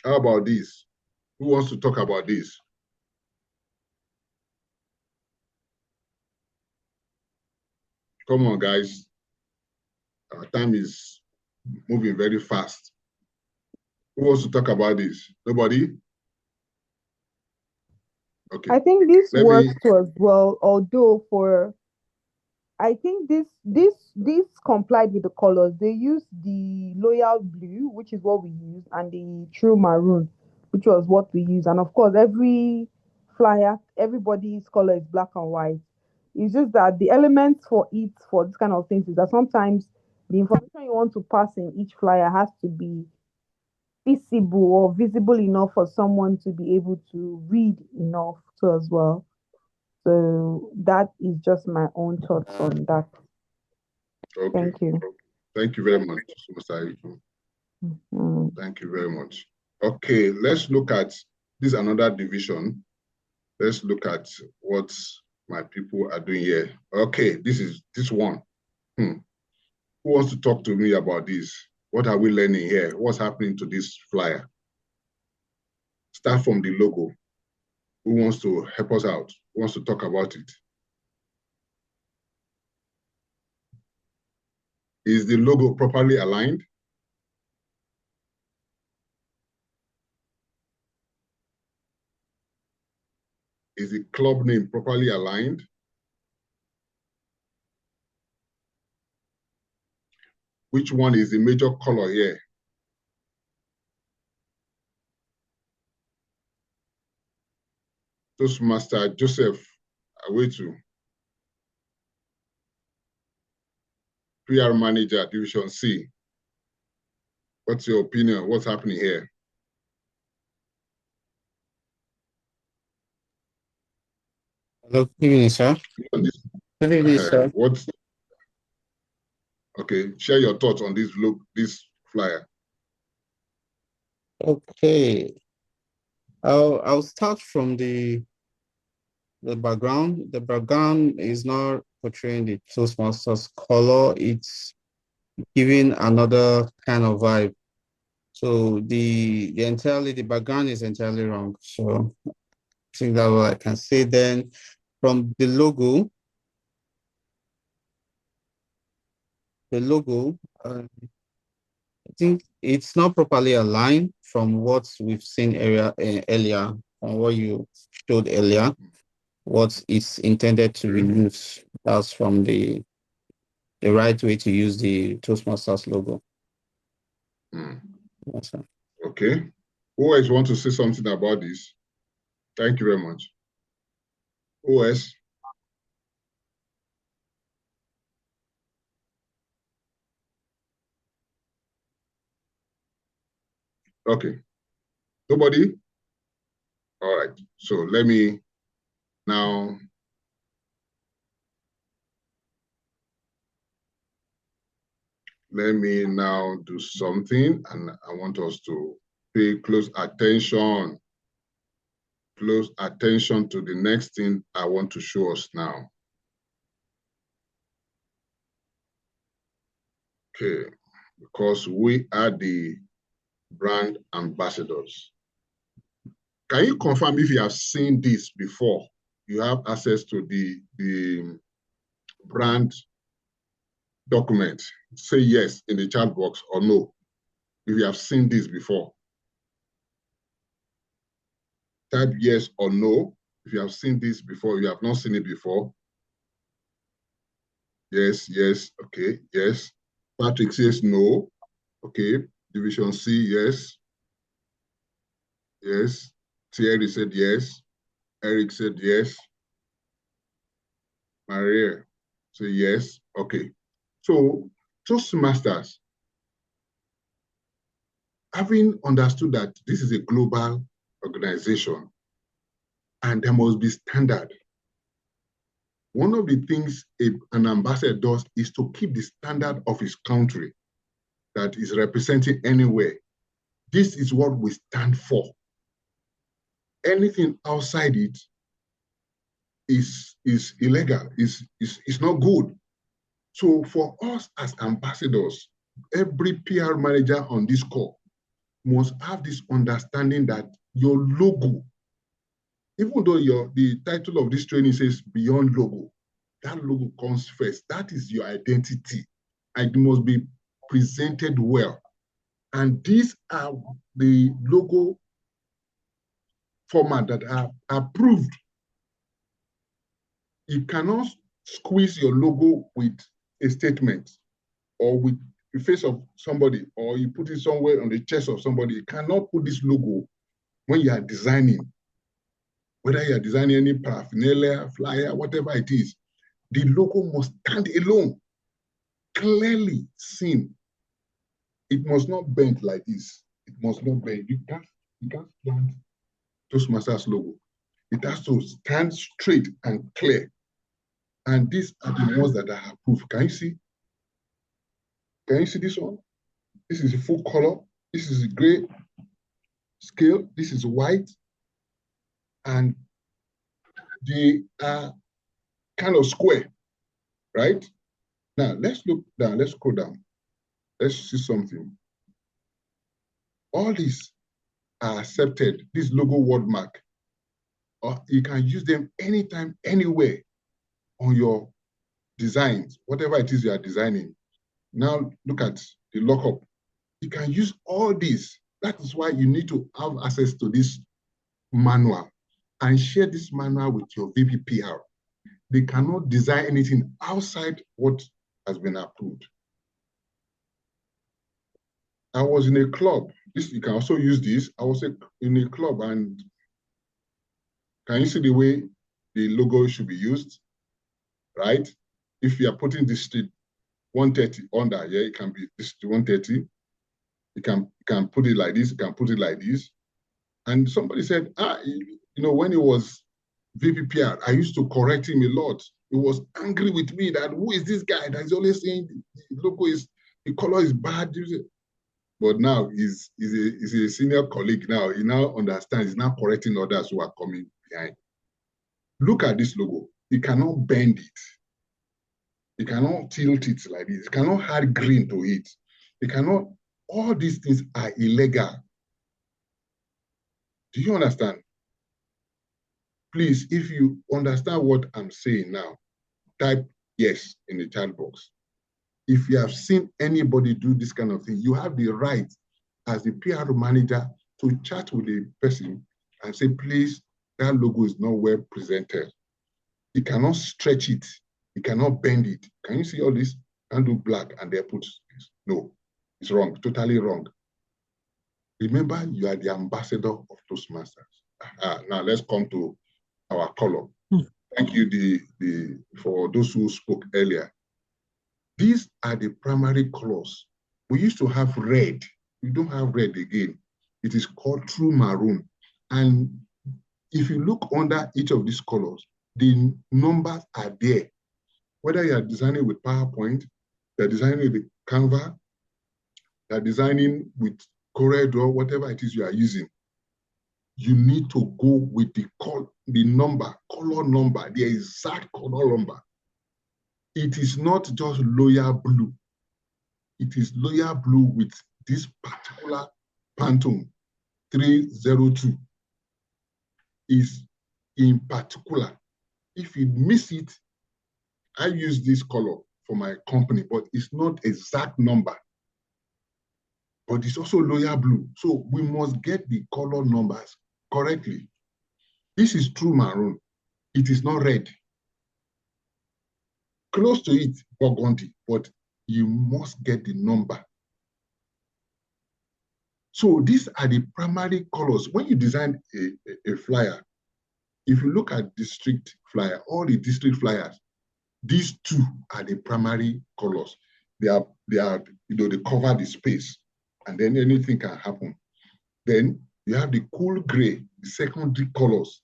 How about this? Who wants to talk about this? Come on, guys. Our time is moving very fast. Who wants to talk about this? Nobody? Okay. I think this works too as well, although I think this complied with the colors. They used the loyal blue, which is what we use, and the true maroon, which was what we use. And of course, every flyer, everybody's color is black and white. It's just that the elements for this kind of things is that sometimes the information you want to pass in each flyer has to be visible or visible enough for someone to be able to read enough too as well. So that is just my own thoughts on that. Okay. Thank you. Thank you very much, Mr. Thank you very much. Okay, let's look at this another division. Let's look at what my people are doing here. Okay, this is this one. Who wants to talk to me about this? What are we learning here? What's happening to this flyer? Start from the logo. Who wants to help us out? Who wants to talk about it? Is the logo properly aligned? Is the club name properly aligned? Which one is the major color here? Toastmaster Joseph Awetu, PR Manager, Division C. What's your opinion? What's happening here? Hello, good evening, sir. Good evening, sir. Okay, share your thoughts on this flyer. Okay, I'll start from the background. The background is not portraying the Toastmasters color. It's giving another kind of vibe. So the background is entirely wrong. So I think that's what I can say. Then from the logo, I think it's not properly aligned from what we've seen earlier, from what you showed earlier, what is intended to be used. That's from the right way to use the Toastmasters logo. Yes, sir. Okay. Who else want to say something about this? Thank you very much. Who else? Okay. Nobody? All right. So let me now do something, and I want us to pay close attention to the next thing I want to show us now. Okay, because we are the brand ambassadors. Can you confirm if you have seen this before? You have access to the brand document. Say yes in the chat box or no if you have seen this before. Type yes or no if you have seen this before. You have not seen it before. Yes, yes, okay, yes. Patrick says no. Okay, Division C, yes. Yes. Thierry said yes. Eric said yes. Maria said yes. Okay. So, Toastmasters, having understood that this is a global organization and there must be standard, one of the things an ambassador does is to keep the standard of his country that is representing anywhere. This is what we stand for. Anything outside it is illegal, is not good. So for us as ambassadors, every PR manager on this call must have this understanding that your logo, even though the title of this training says beyond logo, that logo comes first. That is your identity. And it must be presented well. And these are the logo format that are approved. You cannot squeeze your logo with a statement or with the face of somebody, or you put it somewhere on the chest of somebody. You cannot put this logo when you are designing, whether you are designing any paraphernalia, flyer, whatever it is. The logo must stand alone, clearly seen. It must not bend like this. It must not bend. You can't plant Toastmasters logo. It has to stand straight and clear. And these are the ones that are approved. Can you see? Can you see this one? This is a full color. This is a gray scale. This is white. And they are kind of square, right? Now, let's look down. Let's scroll down. Let's see something. All these are accepted, this logo word mark. Or you can use them anytime, anywhere on your designs, whatever it is you are designing. Now, look at the lockup. You can use all these. That is why you need to have access to this manual and share this manual with your VPPR. They cannot design anything outside what has been approved. I was in a club. You can also use this. I was in a club, and can you see the way the logo should be used? Right? If you are putting this street 130 under, yeah, it can be this 130. You can put it like this, you can put it like this. And somebody said, when he was VPPR, I used to correct him a lot. He was angry with me that who is this guy that is always saying the color is bad. But now he's a senior colleague now. He now understands, he's now correcting others who are coming behind. Look at this logo. You cannot bend it. You cannot tilt it like this. You cannot add green to it. You cannot, all these things are illegal. Do you understand? Please, if you understand what I'm saying now, type yes in the chat box. If you have seen anybody do this kind of thing, you have the right as the PR manager to chat with the person and say, please, that logo is not well presented. You cannot stretch it. You cannot bend it. Can you see all this? And do black and they put this. No, it's wrong, totally wrong. Remember, you are the ambassador of Toastmasters. Now let's come to our color. Thank you for those who spoke earlier. These are the primary colors. We used to have red. We don't have red again. It is called true maroon. And if you look under each of these colors, the numbers are there. Whether you are designing with PowerPoint, you're designing with Canva, you're designing with Corel, whatever it is you are using, you need to go with the color number, the exact color number. It is not just loyal blue. It is loyal blue with this particular Pantone 302 is in particular. If you miss it, I use this color for my company, but it's not exact number. But it's also loyal blue. So we must get the color numbers correctly. This is true maroon. It is not red. Close to it, burgundy, but you must get the number. So these are the primary colors. When you design a flyer, if you look at district flyer, all the district flyers, these two are the primary colors. They cover the space, and then anything can happen. Then you have the cool gray, the secondary colors.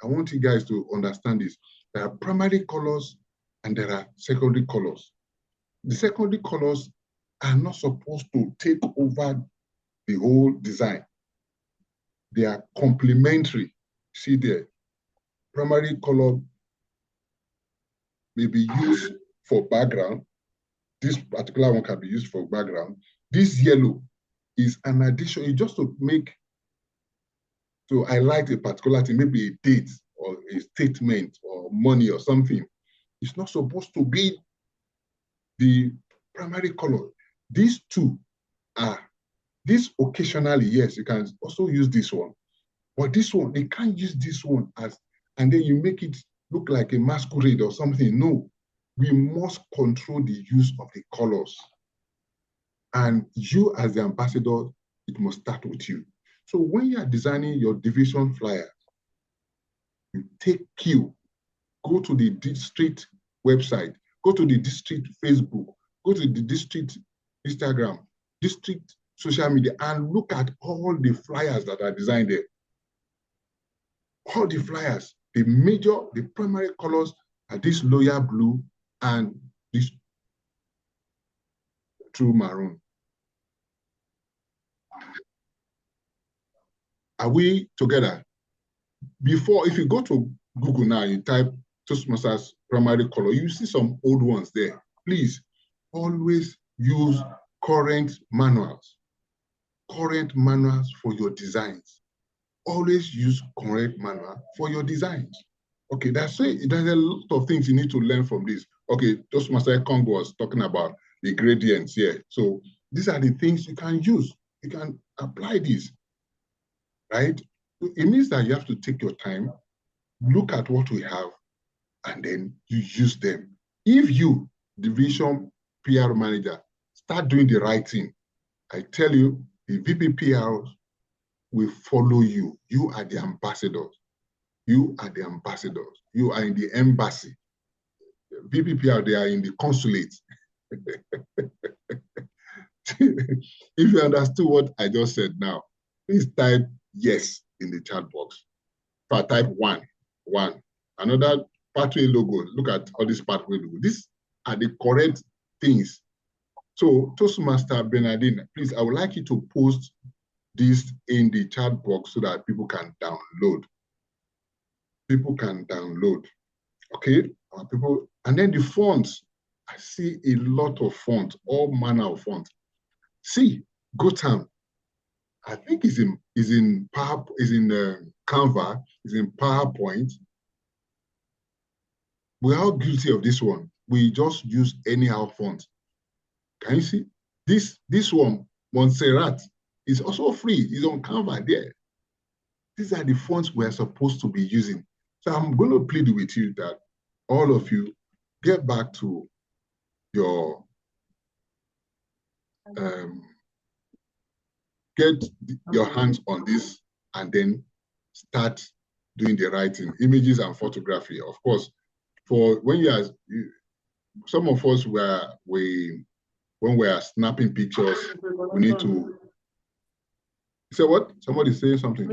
I want you guys to understand this. There are primary colors and there are secondary colors. The secondary colors are not supposed to take over the whole design. They are complementary. See there, primary color may be used for background. This particular one can be used for background. This yellow is an addition, it's just to highlight a particular thing, maybe a date or a statement or money or something. It's not supposed to be the primary color. These two are, this occasionally, yes, you can also use this one. But this one, they can't use this one as, and then you make it look like a masquerade or something. No, we must control the use of the colors. And you as the ambassador, it must start with you. So when you are designing your division flyer, you take cue, go to the district website, go to the district Facebook, go to the district Instagram, district social media, and look at all the flyers that are designed there. All the flyers, the primary colors are this loyal blue and this true maroon. Are we together? Before, if you go to Google now, you type Toastmasters primary color, you see some old ones there. Please always use current manuals for your designs. Always use current manual for your designs. Okay, there's a lot of things you need to learn from this. Okay, Toastmaster Congo was talking about the gradients here. So these are the things you can use. You can apply this, right? It means that you have to take your time, look at what we have, and then you use them. If you, division PR manager, start doing the right thing, I tell you, the VPPRs will follow you. You are the ambassadors. You are the ambassadors. You are in the embassy. VPPR, they are in the consulate. If you understood what I just said now, please type yes in the chat box. If I type one. Another pathway logo, look at all these pathway logo. These are the correct things. So Toastmaster Bernardine, please, I would like you to post this in the chat box so that people can download. People can download, okay? People, and then the fonts, I see a lot of fonts, all manner of fonts. See, Gotham, I think is in Canva, is in PowerPoint. We're all guilty of this one. We just use anyhow font. Can you see? This one, Montserrat, is also free. It's on Canva there. These are the fonts we're supposed to be using. So I'm going to plead with you that all of you get back to your get your hands on this and then start doing the writing, images and photography. Of course, for when some of us when we are snapping pictures, we need to. You say what? Somebody saying something.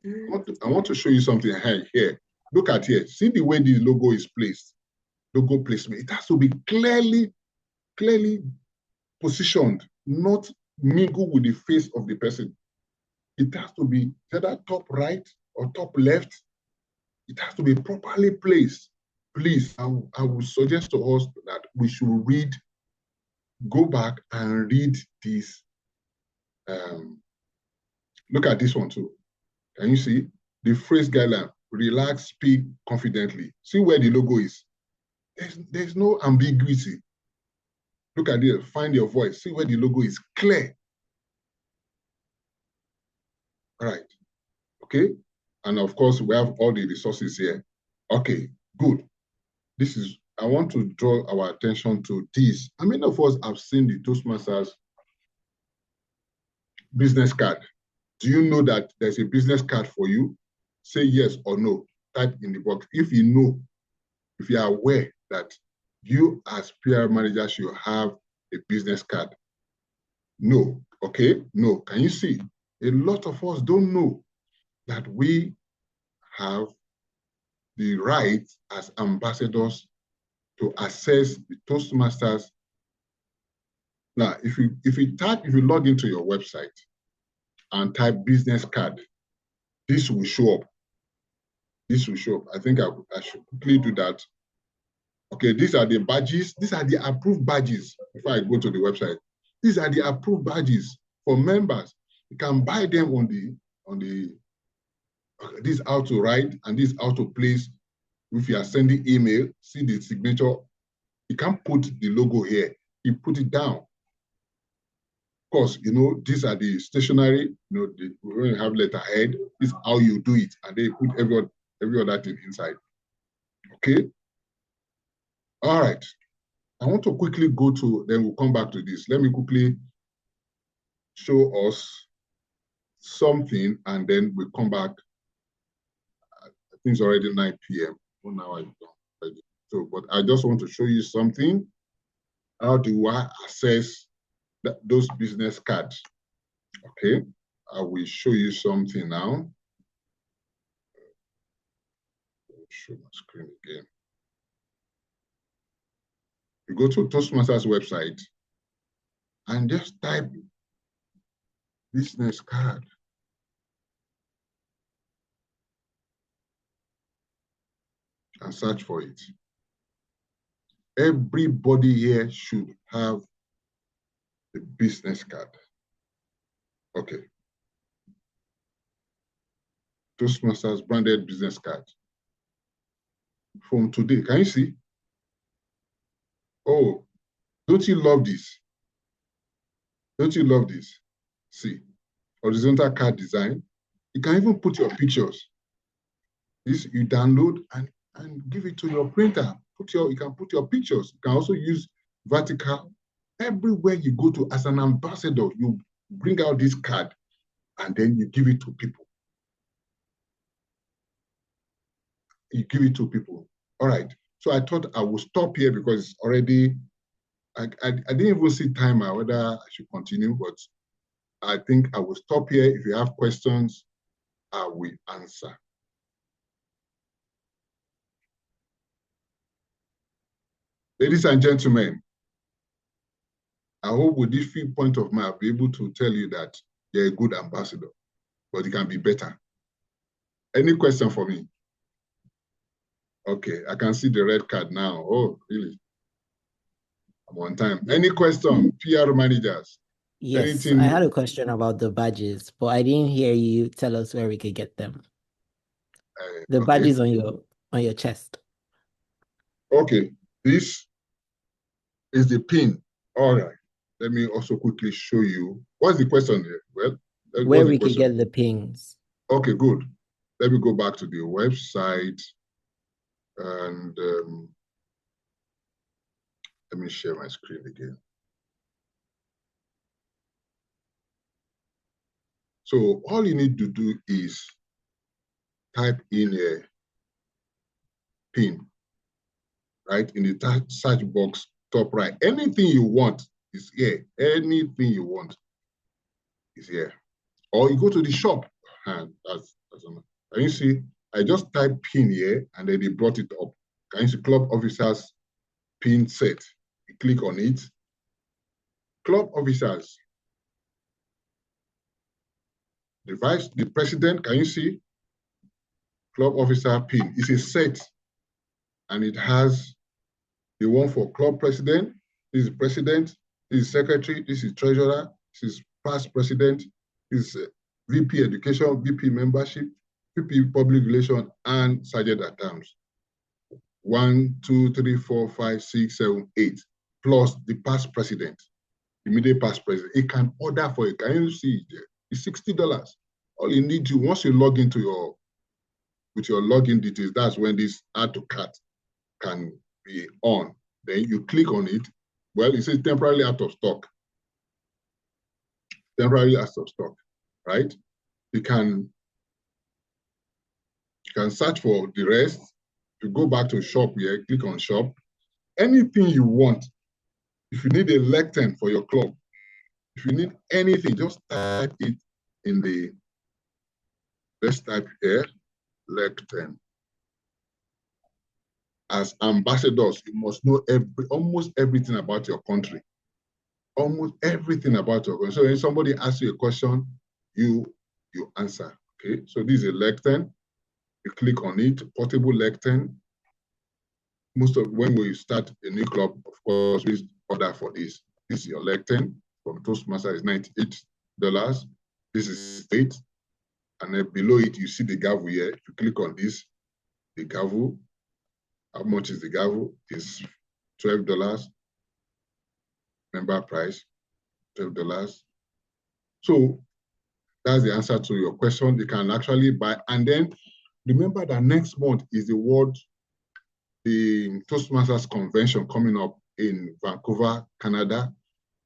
I want to show you something here. Look at here. See the way the logo is placed. Logo placement. It has to be clearly positioned, not mingle with the face of the person. It has to be either top right or top left. It has to be properly placed. Please, I would suggest to us that we should go back and read this. Look at this one too. Can you see? The phrase guideline, relax, speak confidently. See where the logo is. There's no ambiguity. Look at it, find your voice. See where the logo is clear. All right, okay? And of course, we have all the resources here. Okay, good. I want to draw our attention to this. How many of us have seen the Toastmasters business card? Do you know that there's a business card for you? Say yes or no. Type in the box. If you know, if you are aware that you as PR manager should have a business card. No, okay? No. Can you see? A lot of us don't know that we have the right as ambassadors to access the Toastmasters. Now, if you log into your website and type business card, this will show up. This will show up. I think I should quickly do that. Okay, these are the badges. These are the approved badges. If I go to the website, these are the approved badges for members. You can buy them on the this how to write and this how to place. If you are sending email, see the signature. You can't put the logo here. You put it down. Of course, these are the stationery. When you have letterhead, this is how you do it, and they put every other thing inside. Okay. All right. I want to quickly go to. Then we'll come back to this. Let me quickly show us something, and then we'll come back. I think it's already 9 p.m. 1 hour is done. So, but I just want to show you something. How do I access those business cards? Okay, I will show you something now. I'll show my screen again. You go to Toastmasters website and just type business card. And search for it. Everybody here should have a business card. Okay. Toastmasters branded business card. From today, can you see? Oh, don't you love this? Don't you love this? See, horizontal card design. You can even put your pictures. This you download and give it to your printer. You can put your pictures. You can also use vertical. Everywhere you go to as an ambassador, you bring out this card and then you give it to people. You give it to people. All right. So I thought I would stop here because it's already I didn't even see timer whether I should continue, but I think I will stop here. If you have questions, I will answer. Ladies and gentlemen, I hope with this few points of mine, I'll be able to tell you that you're a good ambassador, but it can be better. Any question for me? Okay, I can see the red card now. Oh, really? I'm on time. Any question, PR managers? Yes, Anything? I had a question about the badges, but I didn't hear you tell us where we could get them. The okay. badges on your chest. Okay, this is the pin. All right. Let me also quickly show you. What's the question here? Well, where we could get the pins. Okay, good. Let me go back to the website and let me share my screen again. So all you need to do is type in a pin, right? In the search box, top right. Anything you want is here. Anything you want is here. Or you go to the shop. And can you see? I just typed pin here and then they brought it up. Can you see club officers pin set? You click on it. Club officers. The president, can you see? Club officer pin. It's a set and it has the one for club president. This is president. This is secretary. This is treasurer. This is past president. This is VP education, VP membership, VP public relation, and sergeant at arms. 1, 2, 3, 4, 5, 6, 7, 8, plus the past president, immediate past president. It can order for it. Can you see it there? It's $60. All you need to, once you log into with your login details, that's when this add to cart can be on. Then you click on it. Well, it says temporarily out of stock. Temporarily out of stock, right? You can search for the rest. You go back to shop here, click on shop. Anything you want. If you need a lectern for your club, if you need anything, just type it in the, let's type here, lectern. As ambassadors, you must know almost everything about your country. Almost everything about your country. So when somebody asks you a question, you answer. Okay, so this is a lectern. You click on it, portable lectern. Most of when we start a new club, of course, we order for this. This is your lectern from Toastmasters is $98. This is 8. And then below it, you see the gavel here. If you click on this, the gavel, how much is the gavel? It's $12. Member price, $12. So that's the answer to your question. You can actually buy. And then remember that next month is the Toastmasters convention coming up in Vancouver, Canada.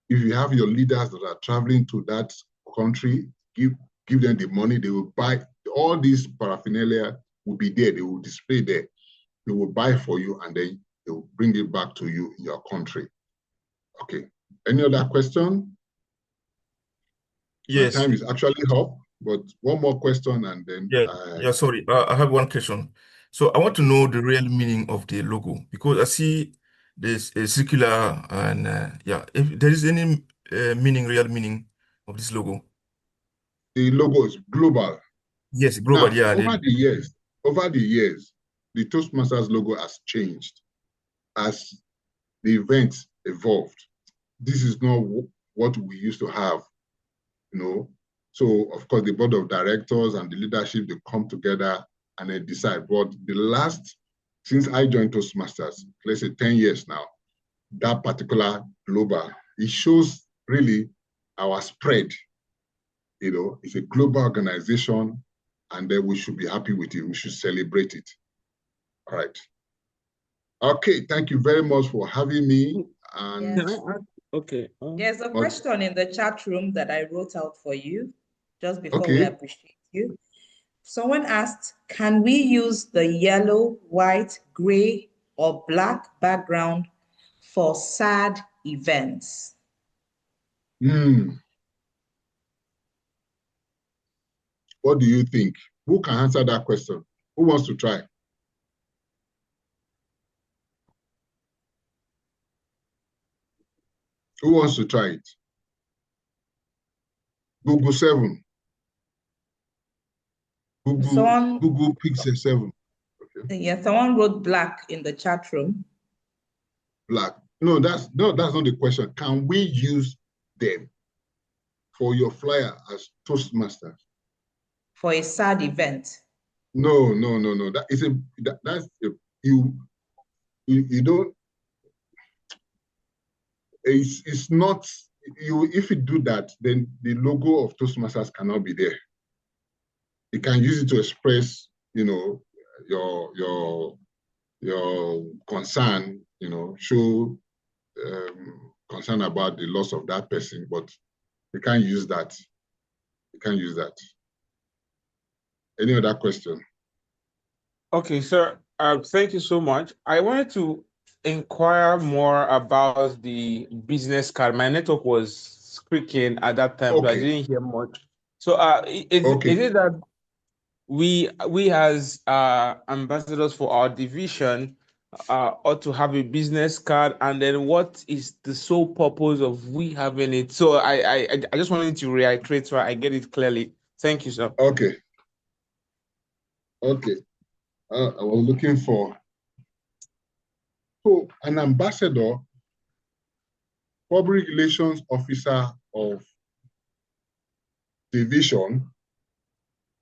If you have your leaders that are traveling to that country, give them the money, they will buy. All these paraphernalia will be there. They will display there. They will buy for you and then they will bring it back to you in your country. Okay. Any other question? Yes. My time is actually up, but one more question and then. Sorry. I have one question. So I want to know the real meaning of the logo because I see there's a circular and if there is any real meaning of this logo. The logo is global. Yes, global. Now, over the years, the Toastmasters logo has changed as the event evolved. This is not what we used to have, you know. So, of course, the board of directors and the leadership, they come together and they decide. But since I joined Toastmasters, let's say 10 years now, that particular global, it shows really our spread. You know, it's a global organization, and then we should be happy with it. We should celebrate it. All right. Okay, thank you very much for having me. And yes. Okay. There's a question in the chat room that I wrote out for you just before we appreciate you. Someone asked, can we use the yellow, white, gray, or black background for sad events? What do you think? Who can answer that question? Who wants to try? Who wants to try it? Google 7. Google Pixel 7. Okay. Yeah, someone wrote black in the chat room. Black. No, that's not the question. Can we use them for your flyer as Toastmasters? For a sad event? No. You don't. It's not. If you do that, then the logo of Toastmasters cannot be there. You can use it to express, your concern, show concern about the loss of that person, but you can't use that. You can't use that. Any other question? Okay, sir. Thank you so much. I wanted to inquire more about the business card. My network was squeaking at that time, so I didn't hear much. So, is it that we as ambassadors for our division ought to have a business card, and then what is the sole purpose of we having it? So I just wanted to reiterate so I get it clearly. Thank you, sir. Okay. I was looking for. So an ambassador, public relations officer of division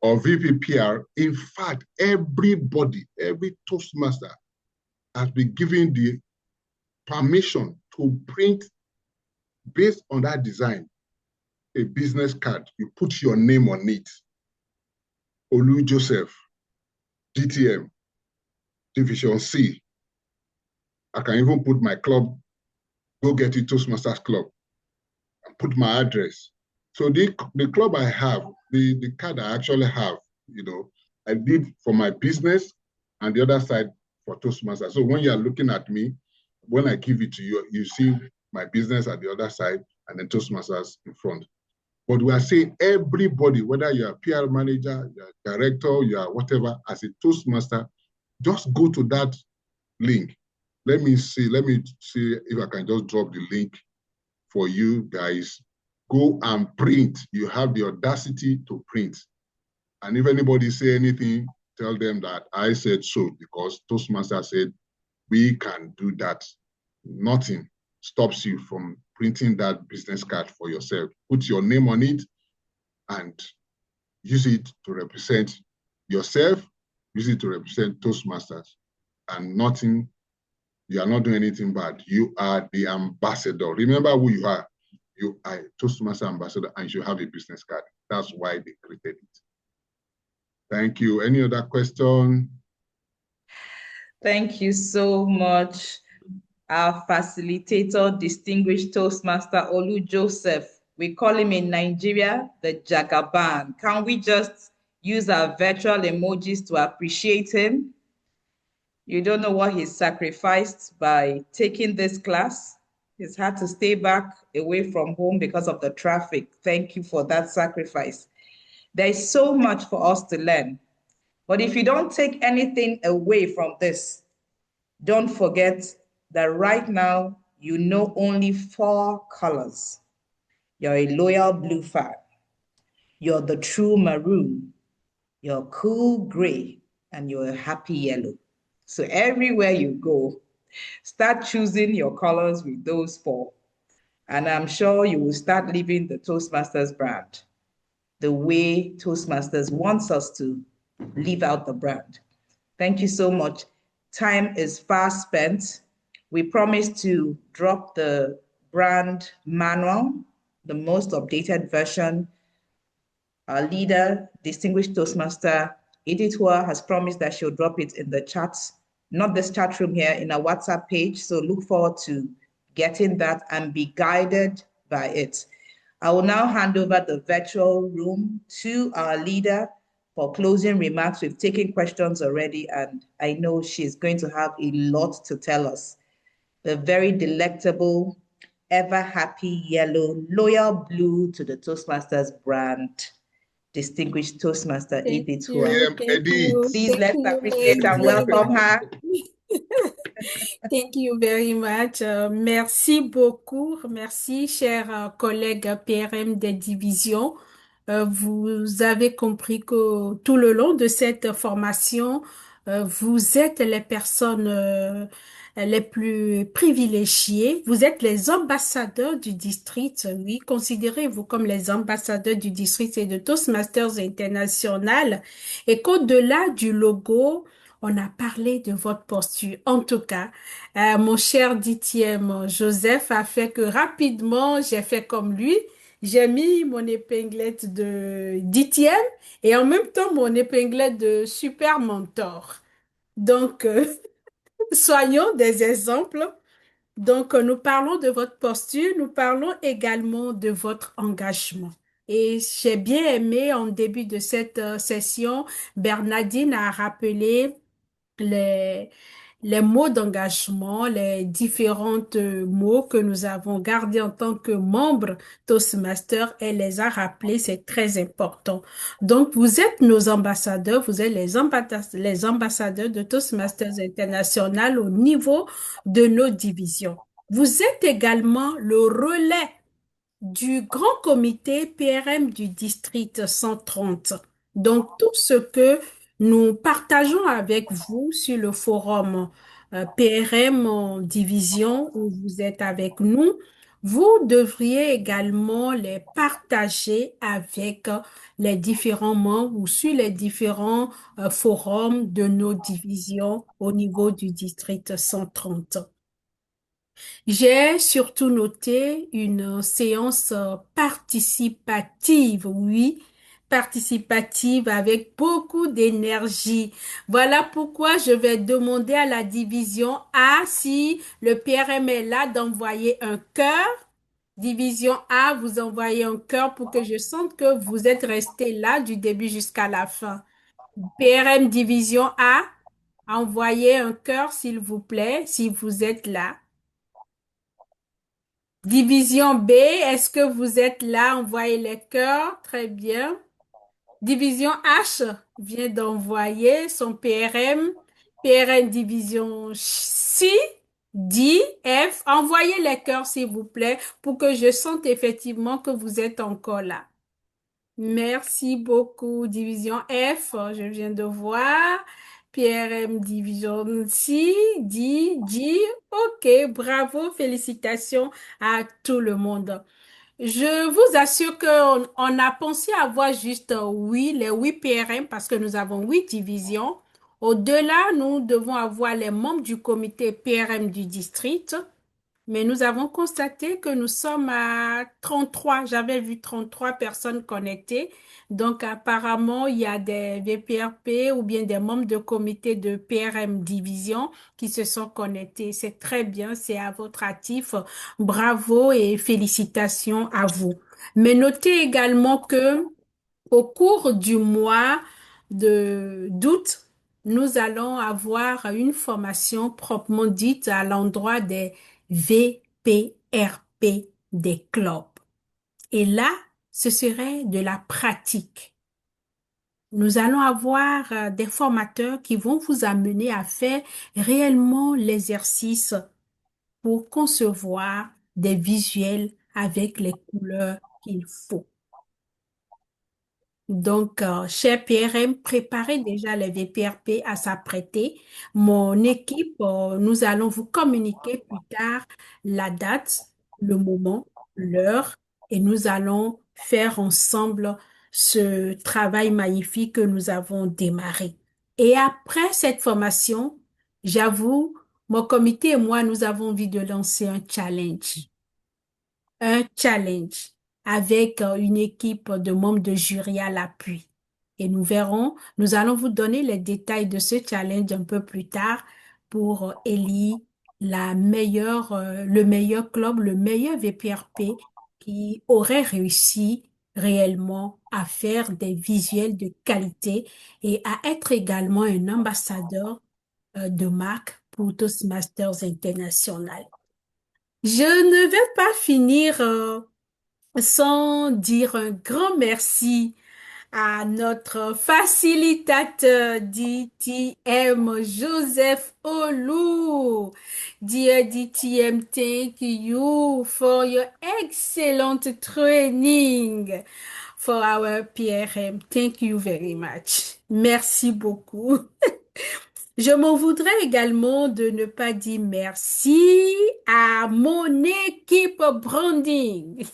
or VPPR, in fact, everybody, every Toastmaster has been given the permission to print, based on that design, a business card. You put your name on it. Olu Joseph, DTM, Division C. I can even put my club, Go Get It Toastmasters Club, and put my address. So the club I have, the card I actually have, I did for my business and the other side for Toastmasters. So when you're looking at me, when I give it to you, you see my business at the other side and then Toastmasters in front. But we are saying everybody, whether you're a PR manager, you're a director, you're whatever, as a Toastmaster, just go to that link. Let me see if I can just drop the link for you guys. Go and print. You have the audacity to print. And if anybody say anything, tell them that I said so, because Toastmaster said we can do that. Nothing stops you from printing that business card for yourself. Put your name on it and use it to represent yourself, use it to represent Toastmasters, and nothing. You are not doing anything bad. You are the ambassador. Remember who you are. You are a Toastmaster ambassador and you have a business card. That's why they created it. Thank you. Any other question? Thank you so much, our facilitator, distinguished Toastmaster Olu Joseph. We call him in Nigeria the Jagaban. Can we just use our virtual emojis to appreciate him? You don't know what he sacrificed by taking this class. He's had to stay back away from home because of the traffic. Thank you for that sacrifice. There is so much for us to learn. But if you don't take anything away from this, don't forget that right now, you know only 4 colors. You're a loyal blue fan. You're the true maroon. You're cool gray. And you're a happy yellow. So everywhere you go, start choosing your colors with those 4. And I'm sure you will start living the Toastmasters brand the way Toastmasters wants us to live out the brand. Thank you so much. Time is fast spent. We promise to drop the brand manual, the most updated version. Our leader, distinguished Toastmaster Edith Hua, has promised that she'll drop it in the chats, not this chat room here, in our WhatsApp page. So look forward to getting that and be guided by it. I will now hand over the virtual room to our leader for closing remarks. We've taken questions already, and I know she's going to have a lot to tell us. The very delectable ever happy yellow, loyal blue to the Toastmasters brand. Distinguished Toastmaster Thank Edith Hua. you. Thank Edith. you. Please Thank let's you, appreciate and Lady. welcome her. Thank you very much. Merci beaucoup. Merci, chers collègues PRM des divisions. Vous avez compris que tout le long de cette formation, vous êtes les personnes les plus privilégiées. Vous êtes les ambassadeurs du district. Oui, considérez-vous comme les ambassadeurs du district et de Toastmasters International. Et qu'au-delà du logo, on a parlé de votre posture. En tout cas, mon cher dixième Joseph a fait que rapidement, j'ai fait comme lui. J'ai mis mon épinglette de dixième et en même temps mon épinglette de super mentor. Donc, soyons des exemples. Donc, nous parlons de votre posture, nous parlons également de votre engagement. Et j'ai bien aimé en début de cette session, Bernardine a rappelé les, les mots d'engagement, les différents mots que nous avons gardés en tant que membres Toastmasters, elle les a rappelés, c'est très important. Donc, vous êtes nos ambassadeurs, vous êtes les ambassadeurs de Toastmasters International au niveau de nos divisions. Vous êtes également le relais du grand comité PRM du district 130. Donc, tout ce que nous partageons avec vous sur le forum PRM en division où vous êtes avec nous, vous devriez également les partager avec les différents membres ou sur les différents forums de nos divisions au niveau du district 130. J'ai surtout noté une séance participative, oui, participative avec beaucoup d'énergie. Voilà pourquoi je vais demander à la division A si le PRM est là d'envoyer un cœur. Division A, vous envoyez un cœur pour que je sente que vous êtes resté là du début jusqu'à la fin. PRM Division A, envoyez un cœur s'il vous plaît, si vous êtes là. Division B, est-ce que vous êtes là? Envoyez les cœurs. Très bien. Division H vient d'envoyer son PRM. PRM Division C, D, F. Envoyez les cœurs, s'il vous plaît, pour que je sente effectivement que vous êtes encore là. Merci beaucoup, Division F. Je viens de voir. PRM Division C, D, G. OK, bravo, félicitations à tout le monde. Je vous assure qu'on a pensé avoir juste les 8 PRM parce que nous avons 8 divisions. Au-delà, nous devons avoir les membres du comité PRM du district. Mais nous avons constaté que nous sommes à 33. J'avais vu 33 personnes connectées. Donc, apparemment, il y a des VPRP ou bien des membres de comité de PRM division qui se sont connectés. C'est très bien, c'est à votre actif. Bravo et félicitations à vous. Mais notez également que au cours du mois de d'août, nous allons avoir une formation proprement dite à l'endroit des VPRP des clubs. Et là, ce serait de la pratique. Nous allons avoir des formateurs qui vont vous amener à faire réellement l'exercice pour concevoir des visuels avec les couleurs qu'il faut. Donc, cher PRM, préparez déjà les VPRP à s'apprêter. Mon équipe, nous allons vous communiquer plus tard la date, le moment, l'heure, et nous allons faire ensemble ce travail magnifique que nous avons démarré. Et après cette formation, j'avoue, mon comité et moi, nous avons envie de lancer un challenge avec une équipe de membres de jury à l'appui. Et nous verrons, nous allons vous donner les détails de ce challenge un peu plus tard pour élire le meilleur club, le meilleur VPRP qui aurait réussi réellement à faire des visuels de qualité et à être également un ambassadeur de marque pour Toastmasters International. Je ne vais pas finir sans dire un grand merci à notre facilitateur DTM Joseph Olu. Dear DTM, thank you for your excellent training for our PRM. Thank you very much. Merci beaucoup. Je m'en voudrais également de ne pas dire merci à mon équipe branding.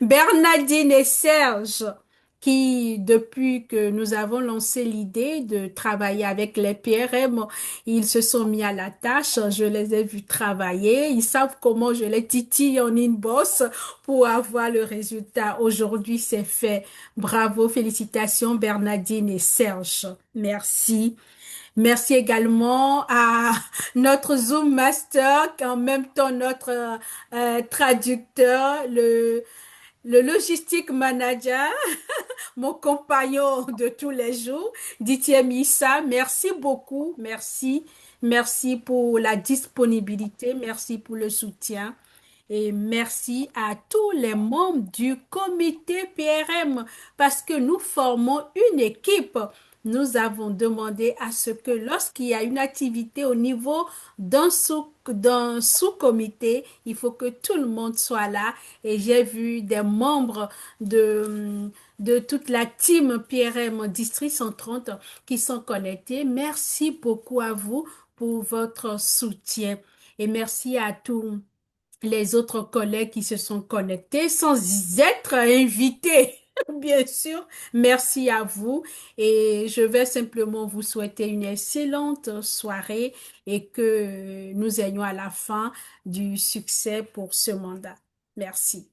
Bernardine et Serge, qui, depuis que nous avons lancé l'idée de travailler avec les PRM, ils se sont mis à la tâche. Je les ai vus travailler. Ils savent comment je les titille en inbox pour avoir le résultat. Aujourd'hui, c'est fait. Bravo, félicitations Bernardine et Serge. Merci. Merci également à notre Zoom Master, qui est en même temps notre traducteur, le logistique manager, mon compagnon de tous les jours, Ditiem Issa. Merci beaucoup. Merci. Merci pour la disponibilité. Merci pour le soutien. Et merci à tous les membres du comité PRM parce que nous formons une équipe. Nous avons demandé à ce que lorsqu'il y a une activité au niveau d'un sous-comité, il faut que tout le monde soit là. Et j'ai vu des membres de toute la team PRM District 130 qui sont connectés. Merci beaucoup à vous pour votre soutien. Et merci à tous les autres collègues qui se sont connectés sans être invités. Bien sûr, merci à vous et je vais simplement vous souhaiter une excellente soirée et que nous ayons à la fin du succès pour ce mandat. Merci.